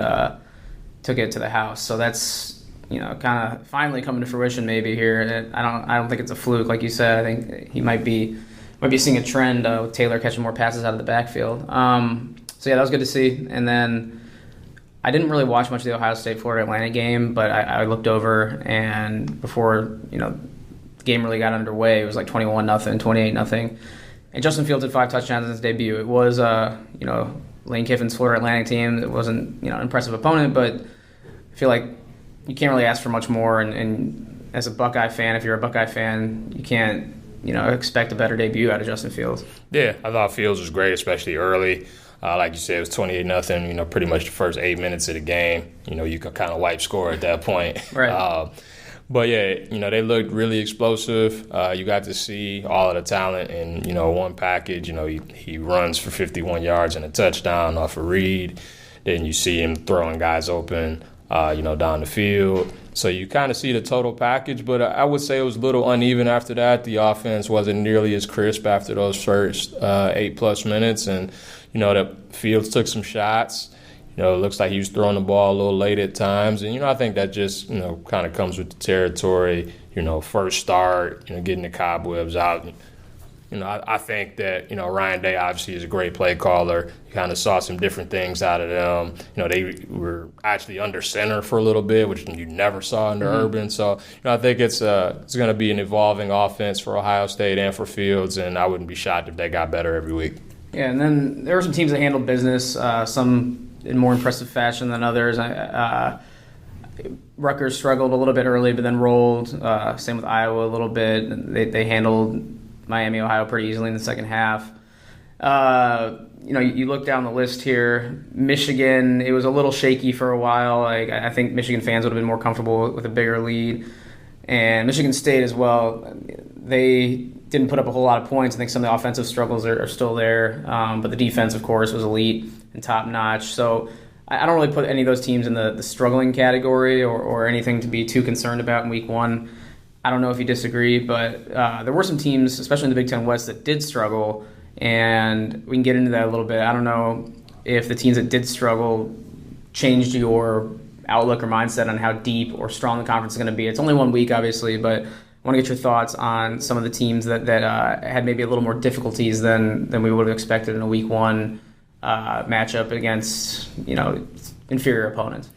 to the house. So that's, kind of finally coming to fruition maybe here. I don't think it's a fluke, like you said. I think he might be seeing a trend with Taylor catching more passes out of the backfield. So yeah, that was good to see. And then I didn't really watch much of the Ohio State-Florida Atlantic game, but I looked over, and before, the game really got underway, it was like 21-0, 28-0. And Justin Fields had 5 touchdowns in his debut. It was, Lane Kiffin's Florida Atlantic team. It wasn't, an impressive opponent, but I feel like you can't really ask for much more. And as a Buckeye fan, if you're a Buckeye fan, you can't expect a better debut out of Justin Fields. Yeah, I thought Fields was great, especially early. Like you said, it was 28-0, pretty much the first 8 minutes of the game. You could kind of wipe score at that point. Right. But, yeah, they looked really explosive. You got to see all of the talent in, one package. He runs for 51 yards and a touchdown off a read. Then you see him throwing guys open, down the field. So you kind of see the total package. But I would say it was a little uneven after that. The offense wasn't nearly as crisp after those first 8+ minutes. And, the Fields took some shots. It looks like he was throwing the ball a little late at times. And, I think that just, kind of comes with the territory. First start, getting the cobwebs out. I think that, Ryan Day obviously is a great play caller. You kind of saw some different things out of them. They were actually under center for a little bit, which you never saw under Urban. So, I think it's going to be an evolving offense for Ohio State and for Fields, and I wouldn't be shocked if they got better every week. Yeah, and then there were some teams that handled business, some in more impressive fashion than others. Rutgers struggled a little bit early, but then rolled. Same with Iowa a little bit. They handled Miami, Ohio pretty easily in the second half. You look down the list here. Michigan, it was a little shaky for a while. I think Michigan fans would have been more comfortable with a bigger lead. And Michigan State as well, they didn't put up a whole lot of points. I think some of the offensive struggles are still there. But the defense, of course, was elite and top-notch. So I don't really put any of those teams in the struggling category or anything to be too concerned about in week one. I don't know if you disagree, but there were some teams, especially in the Big Ten West, that did struggle, and we can get into that a little bit. I don't know if the teams that did struggle changed your outlook or mindset on how deep or strong the conference is going to be. It's only 1 week, obviously, but I want to get your thoughts on some of the teams that had maybe a little more difficulties than we would have expected in a week one matchup against inferior opponents.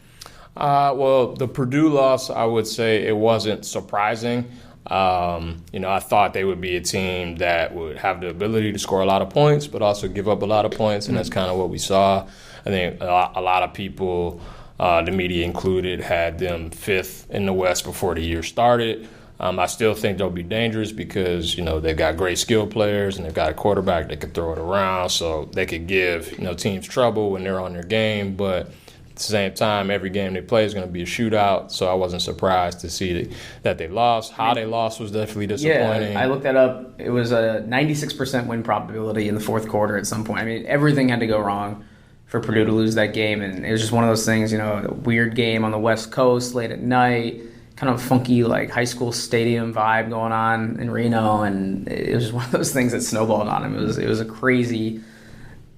Well, the Purdue loss, I would say it wasn't surprising. I thought they would be a team that would have the ability to score a lot of points, but also give up a lot of points, and that's kind of what we saw. I think a lot of people, the media included, had them 5th in the West before the year started. I still think they'll be dangerous because, they've got great skill players and they've got a quarterback that can throw it around, so they could give, teams trouble when they're on their game. But at the same time, every game they play is going to be a shootout, so I wasn't surprised to see that they lost. How they lost was definitely disappointing. Yeah, I looked that up. It was a 96% win probability in the fourth quarter at some point. I mean, everything had to go wrong for Purdue to lose that game, and it was just one of those things, a weird game on the West Coast late at night, kind of funky high school stadium vibe going on in Reno, and it was just one of those things that snowballed on him. It was a crazy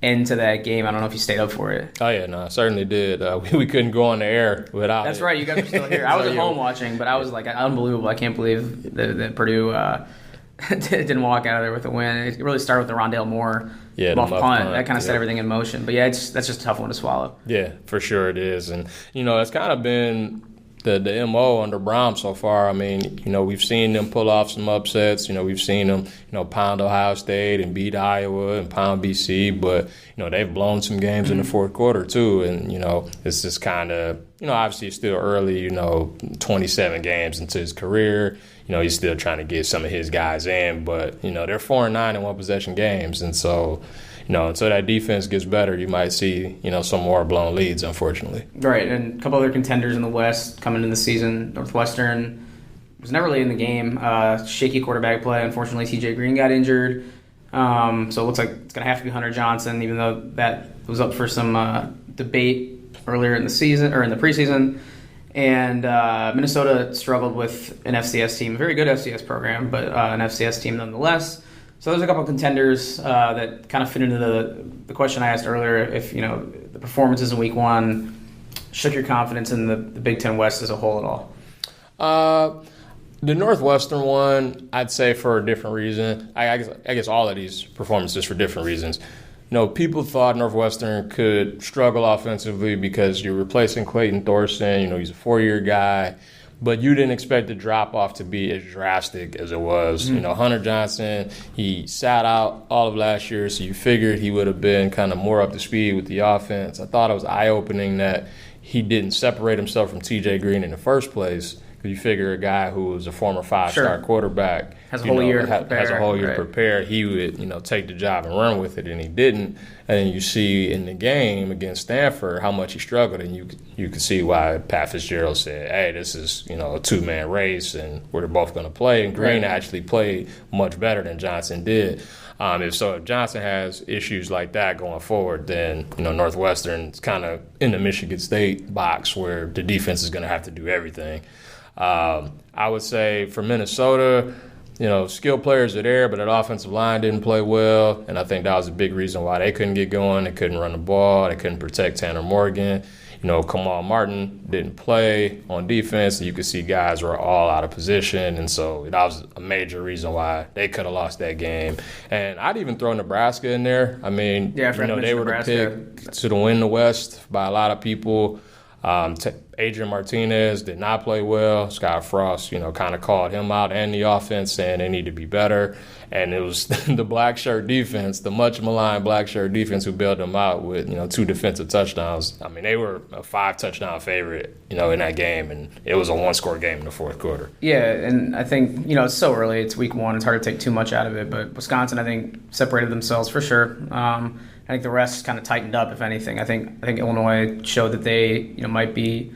end to that game. I don't know if you stayed up for it. Oh yeah, no, I certainly did. We couldn't go on the air without That's it. right, you guys were still here. I was at home watching, but I was unbelievable. I can't believe that Purdue didn't walk out of there with a win. It really started with the Rondale Moore muff punt. That kind of set everything in motion. But yeah, that's just a tough one to swallow. Yeah, for sure it is. And it's kind of been the MO under Brown so far. I mean, we've seen them pull off some upsets. We've seen them, pound Ohio State and beat Iowa and pound BC, but, they've blown some games in the fourth quarter too. And, it's just kind of, obviously it's still early, 27 games into his career. He's still trying to get some of his guys in, but, they're 4-9 in one-possession games. And so, until that defense gets better, you might see, some more blown leads, unfortunately. Right, and a couple other contenders in the West coming into the season. Northwestern was never really in the game. Shaky quarterback play. Unfortunately, TJ Green got injured. So it looks like it's going to have to be Hunter Johnson, even though that was up for some debate earlier in the season or in the preseason. And Minnesota struggled with an FCS team, a very good FCS program, but an FCS team nonetheless. So there's a couple of contenders that kind of fit into the question I asked earlier. If the performances in week one shook your confidence in the Big Ten West as a whole at all. The Northwestern one, I'd say for a different reason. I guess all of these performances for different reasons. People thought Northwestern could struggle offensively because you're replacing Clayton Thorson. He's a 4-year guy. But you didn't expect the drop-off to be as drastic as it was. Hunter Johnson, he sat out all of last year, so you figured he would have been kind of more up to speed with the offense. I thought it was eye-opening that he didn't separate himself from TJ Green in the first place You figure a guy who was a former five-star quarterback has a whole year to prepare. He would, take the job and run with it, and he didn't. And then you see in the game against Stanford how much he struggled, and you could see why Pat Fitzgerald said, "Hey, this is a two-man race, and we're both going to play." And Green actually played much better than Johnson did. If Johnson has issues like that going forward, then Northwestern's kind of in the Michigan State box where the defense is going to have to do everything. I would say for Minnesota, skilled players are there, but that offensive line didn't play well, and I think that was a big reason why they couldn't get going. They couldn't run the ball. They couldn't protect Tanner Morgan. Kamal Martin didn't play on defense, and you could see guys were all out of position, and so that was a major reason why they could have lost that game. And I'd even throw Nebraska in there. I mean, they were the pick to win the West by a lot of people. Adrian Martinez did not play well. Scott Frost, kind of called him out and the offense, saying they need to be better. And it was the black shirt defense, the much maligned black shirt defense, who bailed them out with 2 defensive touchdowns. I mean, they were a 5-touchdown favorite, in that game, and it was a 1-score game in the fourth quarter. Yeah, and I think it's so early. It's week 1. It's hard to take too much out of it. But Wisconsin, I think, separated themselves for sure. I think the rest kind of tightened up, if anything. I think Illinois showed that they might be.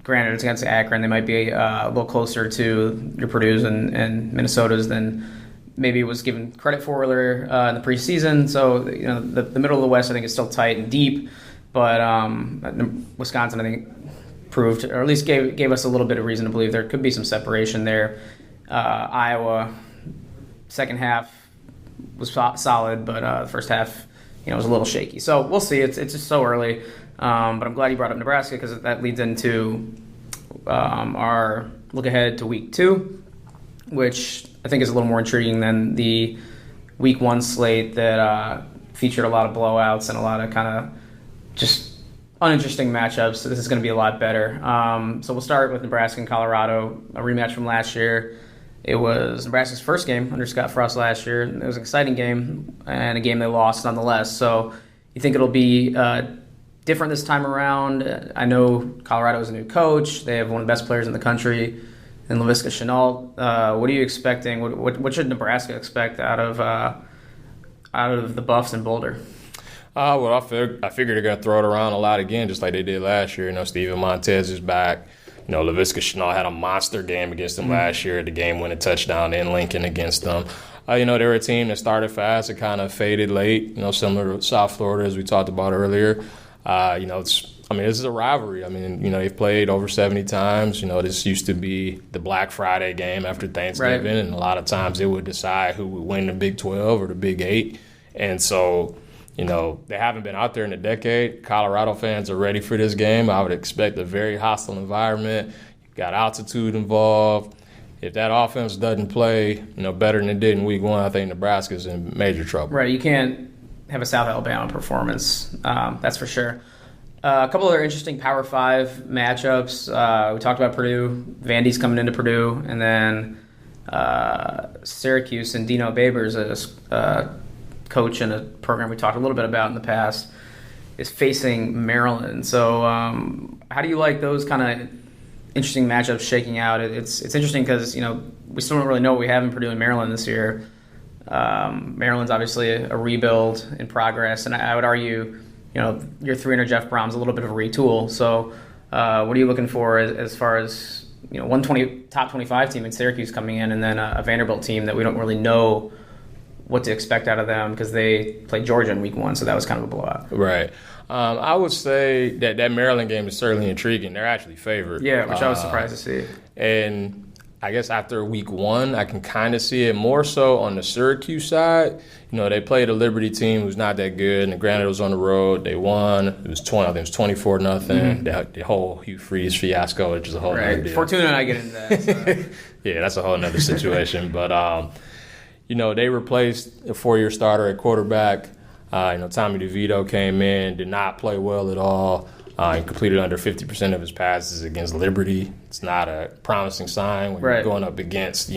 Granted, it's against Akron. They might be a little closer to your Purdue's and Minnesota's than maybe it was given credit for earlier in the preseason. So, the middle of the West, I think, is still tight and deep. But Wisconsin, I think, proved, or at least gave us a little bit of reason to believe there could be some separation there. Iowa, second half was solid, but the first half, was a little shaky. So we'll see. It's just so early. But I'm glad you brought up Nebraska because that leads into our look ahead to week 2, which I think is a little more intriguing than the week 1 slate that featured a lot of blowouts and a lot of kind of just uninteresting matchups. So this is going to be a lot better. So we'll start with Nebraska and Colorado, a rematch from last year. It was Nebraska's first game under Scott Frost last year. It was an exciting game and a game they lost nonetheless. So you think it'll be different this time around? I know Colorado is a new coach. They have one of the best players in the country in Laviska Shenault. What are you expecting? What should Nebraska expect out of the Buffs in Boulder? Well, I figured they're going to throw it around a lot again, just like they did last year. Steven Montez is back. Laviska Shenault had a monster game against them last year. The game-winning touchdown in Lincoln against them. They were a team that started fast and kind of faded late, similar to South Florida, as we talked about earlier. This is a rivalry. They've played over 70 times. This used to be the Black Friday game after Thanksgiving, right. And a lot of times it would decide who would win the Big 12 or the Big 8. And so, they haven't been out there in a decade. Colorado fans are ready for this game. I would expect a very hostile environment. You've got altitude involved. If that offense doesn't play, better than it did in week 1, I think Nebraska's in major trouble. Right. You can't have a South Alabama performance. That's for sure. A couple other interesting Power 5 matchups. We talked about Purdue. Vandy's coming into Purdue. And then Syracuse and Dino Babers, a coach in a program we talked a little bit about in the past, is facing Maryland. So how do you like those kind of interesting matchups shaking out? It's interesting because, we still don't really know what we have in Purdue and Maryland this year. Maryland's obviously a rebuild in progress, and I would argue, your 300 Jeff Brom's a little bit of a retool. So what are you looking for as far as, 120 top 25 team in Syracuse coming in, and then a Vanderbilt team that we don't really know what to expect out of them because they played Georgia in week 1, so that was kind of a blowout. Right. I would say that Maryland game is certainly intriguing. They're actually favored. Yeah, which I was surprised to see. And I guess after week 1, I can kind of see it more so on the Syracuse side. They played a Liberty team who's not that good, and granted it was on the road. They won. It was 24-0. Mm-hmm. The whole Hugh Freeze fiasco, which is a whole other deal. Fortuna and I get into that. So. Yeah, that's a whole other situation. But, they replaced a 4-year starter at quarterback. Tommy DeVito came in, did not play well at all. He completed under 50% of his passes against Liberty. It's not a promising sign when you're going up against,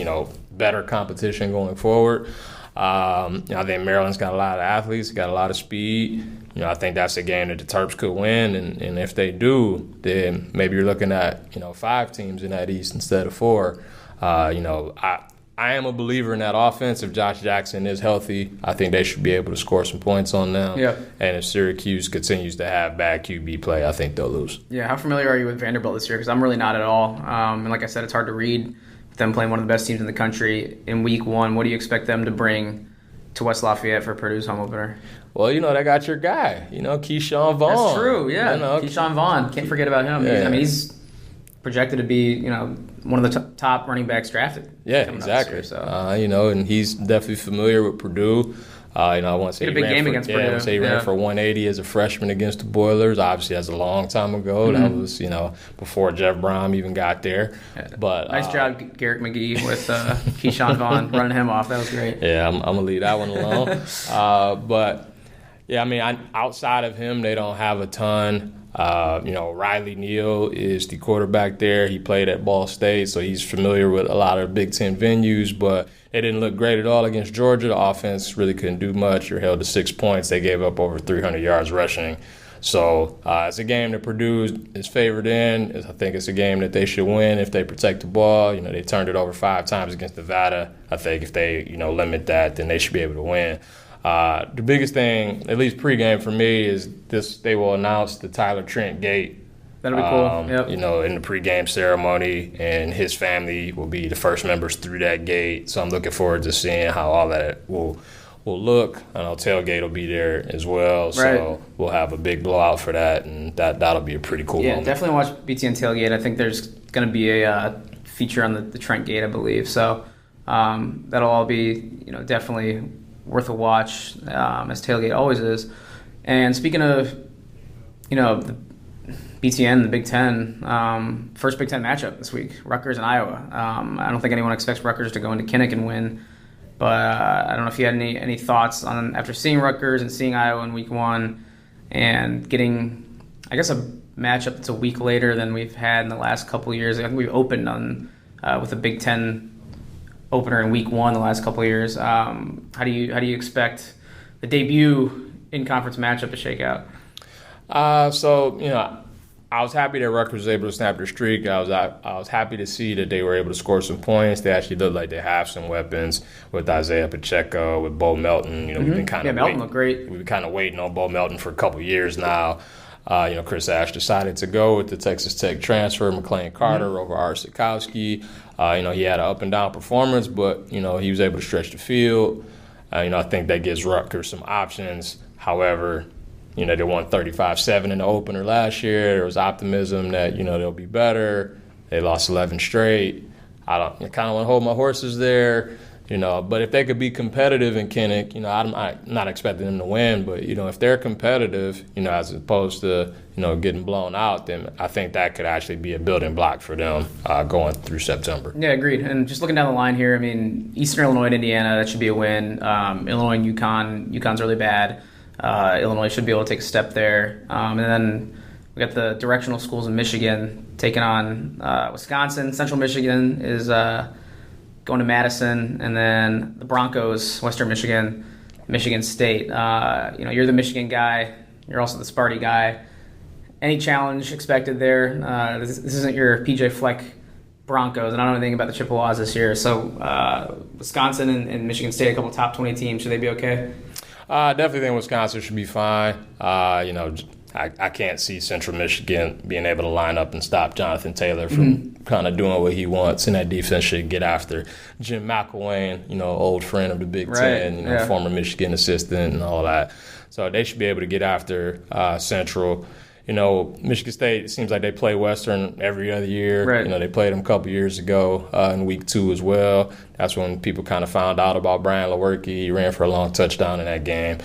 better competition going forward. I think Maryland's got a lot of athletes, got a lot of speed. I think that's a game that the Terps could win, and if they do, then maybe you're looking at 5 teams in that East instead of 4. I am a believer in that offense. If Josh Jackson is healthy, I think they should be able to score some points on them. Yeah. And if Syracuse continues to have bad QB play, I think they'll lose. Yeah, how familiar are you with Vanderbilt this year? Because I'm really not at all. And like I said, it's hard to read them playing one of the best teams in the country in week 1. What do you expect them to bring to West Lafayette for Purdue's home opener? Well, they got your guy, Keyshawn Vaughn. That's true, yeah. Keyshawn Vaughn. Can't forget about him. Yeah. He's projected to be, one of the top running backs drafted. Yeah, exactly. Year, so. And he's definitely familiar with Purdue. I want to say he ran for 180 as a freshman against the Boilers. Obviously, that's a long time ago. Mm-hmm. That was, before Jeff Brom even got there. Yeah. But nice job, Garrick McGee, with Keyshawn Vaughn running him off. That was great. Yeah, I'm going to leave that one alone. But, yeah, outside of him, they don't have a ton. Riley Neal is the quarterback there. He played at Ball State, so he's familiar with a lot of Big Ten venues, but they didn't look great at all against Georgia. The offense really couldn't do much. You're held to 6 points. They gave up over 300 yards rushing. So it's a game that Purdue is favored in. I think it's a game that they should win if they protect the ball. They turned it over 5 times against Nevada. I think if they, limit that, then they should be able to win. The biggest thing, at least pregame for me, is this: they will announce the Tyler Trent gate. That'll be cool. Yep. In the pregame ceremony, and his family will be the first members through that gate. So I'm looking forward to seeing how all that will look. I know tailgate will be there as well, so right. We'll have a big blowout for that, and that'll be a pretty cool moment. Yeah, definitely watch BTN tailgate. I think there's going to be a feature on the Trent gate, I believe. So that'll all be definitely worth a watch, as tailgate always is. And speaking of, the BTN, the Big Ten, first Big Ten matchup this week, Rutgers and Iowa. I don't think anyone expects Rutgers to go into Kinnick and win, but I don't know if you had any thoughts on, after seeing Rutgers and seeing Iowa in week 1 and getting, I guess, a matchup that's a week later than we've had in the last couple of years. I think we've opened on with a Big Ten opener in week 1 the last couple of years. How do you expect the debut in conference matchup to shake out? I was happy that Rutgers was able to snap their streak. I was happy to see that they were able to score some points. They actually look like they have some weapons with Isaiah Pacheco, with Bo Melton. We've been kind of Melton looked great. We've been kind of waiting on Bo Melton for a couple of years now. Chris Ash decided to go with the Texas Tech transfer, McLean Carter over Art Sikowski. He had an up-and-down performance, but, he was able to stretch the field. I think that gives Rutgers some options. However, they won 35-7 in the opener last year. There was optimism that, they'll be better. They lost 11 straight. I kind of want to hold my horses there. But if they could be competitive in Kinnick, I'm not expecting them to win, but, if they're competitive, as opposed to, getting blown out, then I think that could actually be a building block for them going through September. Yeah, agreed. And just looking down the line here, Eastern Illinois and Indiana, that should be a win. Illinois and UConn's really bad. Illinois should be able to take a step there. And then we got the directional schools in Michigan taking on Wisconsin. Central Michigan is going to Madison, and then the Broncos, Western Michigan, Michigan State. You're the Michigan guy. You're also the Sparty guy. Any challenge expected there? This isn't your PJ Fleck Broncos, and I don't know anything about the Chippewas this year. So Wisconsin and Michigan State, a couple top 20 teams. Should they be okay? Definitely think Wisconsin should be fine. I can't see Central Michigan being able to line up and stop Jonathan Taylor from kind of doing what he wants, and that defense should get after Jim McElwain, old friend of the Big Ten, former Michigan assistant and all that. So they should be able to get after Central. Michigan State, it seems like they play Western every other year. Right. They played them a couple years ago in week 2 as well. That's when people kind of found out about Brian Lewerke. He ran for a long touchdown in that game.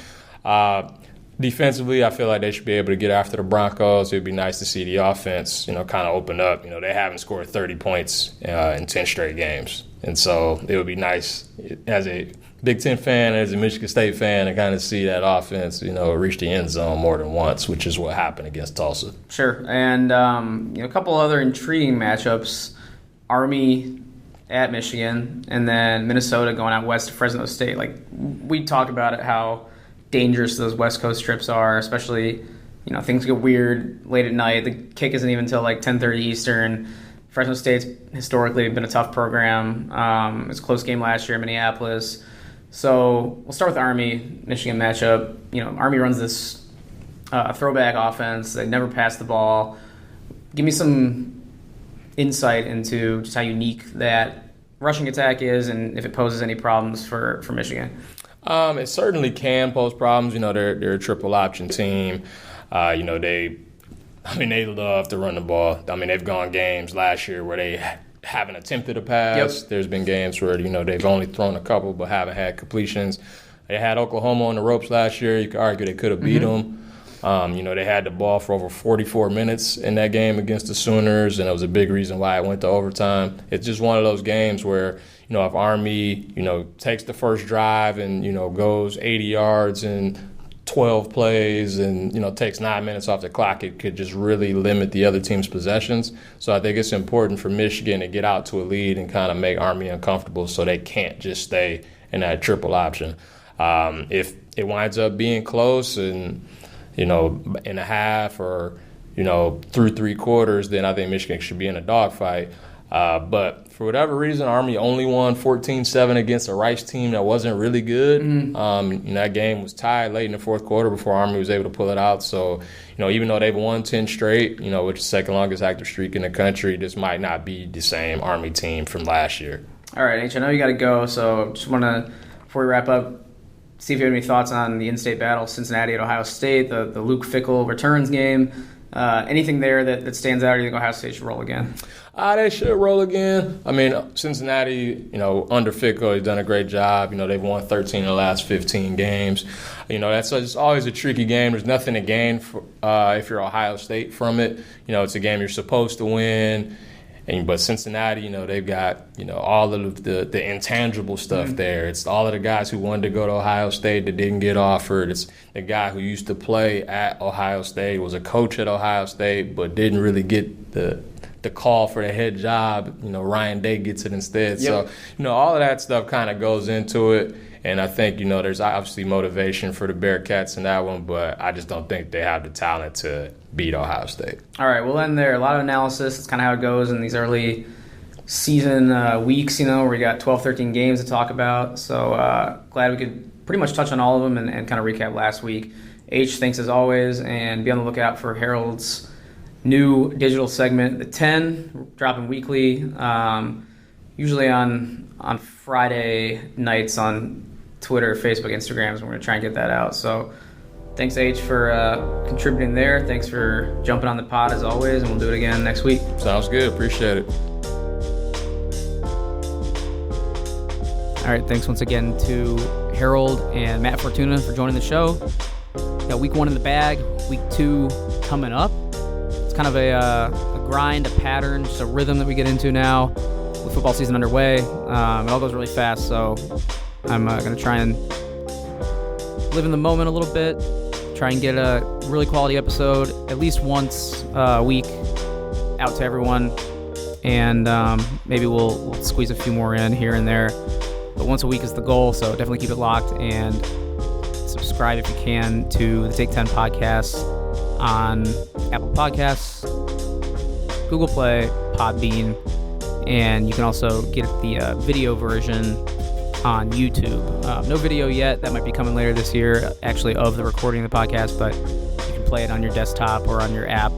Defensively, I feel like they should be able to get after the Broncos. It would be nice to see the offense, kind of open up. They haven't scored 30 points in 10 straight games. And so it would be nice as a Big Ten fan, as a Michigan State fan, to kind of see that offense, reach the end zone more than once, which is what happened against Tulsa. Sure. And, a couple other intriguing matchups. Army at Michigan, and then Minnesota going out west to Fresno State. Like, we talk about it, how dangerous those West Coast trips are, especially, things get weird late at night. The kick isn't even until like 10:30 Eastern. Fresno State's historically been a tough program. It was a close game last year in Minneapolis. So we'll start with the Army-Michigan matchup. Army runs this throwback offense. They never pass the ball. Give me some insight into just how unique that rushing attack is and if it poses any problems for Michigan. It certainly can pose problems. They're a triple option team. They love to run the ball. They've gone games last year where they haven't attempted a pass. Yep. There's been games where, they've only thrown a couple but haven't had completions. They had Oklahoma on the ropes last year. You could argue they could have beat them. They had the ball for over 44 minutes in that game against the Sooners, and it was a big reason why it went to overtime. It's just one of those games where, if Army, takes the first drive and, goes 80 yards in 12 plays and, takes 9 minutes off the clock, it could just really limit the other team's possessions. So I think it's important for Michigan to get out to a lead and kind of make Army uncomfortable so they can't just stay in that triple option. If it winds up being close and, in a half or, through three quarters, then I think Michigan should be in a dogfight. But for whatever reason, Army only won 14-7 against a Rice team that wasn't really good. That game was tied late in the fourth quarter before Army was able to pull it out. So, even though they've won 10 straight, which is the second longest active streak in the country, this might not be the same Army team from last year. All right, H, I know you got to go, so just want to, before we wrap up, see if you have any thoughts on the in-state battle, Cincinnati at Ohio State, the Luke Fickell returns game. Anything there that stands out, or you think Ohio State should roll again? They should roll again. Cincinnati, under Fickell, he's done a great job. They've won 13 of the last 15 games. That's just always a tricky game. There's nothing to gain if you're Ohio State from it. It's a game you're supposed to win. But Cincinnati, they've got, all of the intangible stuff there. It's all of the guys who wanted to go to Ohio State that didn't get offered. It's the guy who used to play at Ohio State, was a coach at Ohio State, but didn't really get the call for the head job. Ryan Day gets it instead. Yep. So, all of that stuff kind of goes into it. And I think, there's obviously motivation for the Bearcats in that one, but I just don't think they have the talent to beat Ohio State. All right, we'll end there. A lot of analysis. It's kind of how it goes in these early season weeks, where we got 12, 13 games to talk about. So glad we could pretty much touch on all of them and kind of recap last week. H, thanks as always, and be on the lookout for Harold's new digital segment, The 10, dropping weekly, usually on Friday nights on Twitter, Facebook, Instagram, so we're going to try and get that out. So thanks, H, for contributing there. Thanks for jumping on the pod as always, and we'll do it again next week. Sounds good. Appreciate it. All right, thanks once again to Harold and Matt Fortuna for joining the show. Got week 1 in the bag, week 2 coming up. It's kind of a grind, a pattern, just a rhythm that we get into now with football season underway. It all goes really fast, so I'm going to try and live in the moment a little bit, try and get a really quality episode at least once a week out to everyone, and maybe we'll squeeze a few more in here and there. But once a week is the goal, so definitely keep it locked, and subscribe if you can to the Take 10 podcast on Apple Podcasts, Google Play, Podbean, and you can also get the video version on YouTube. No video yet. That might be coming later this year, actually, of the recording of the podcast, but you can play it on your desktop or on your app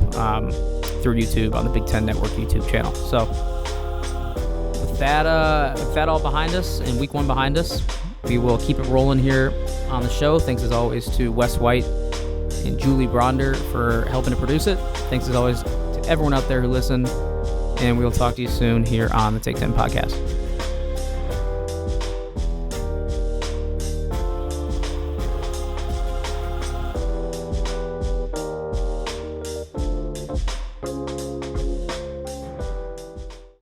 through YouTube on the Big Ten Network YouTube channel. So with that all behind us and week 1 behind us, we will keep it rolling here on the show. Thanks as always to Wes White and Julie Bronder for helping to produce it. Thanks as always to everyone out there who listened, and we will talk to you soon here on the Take 10 podcast.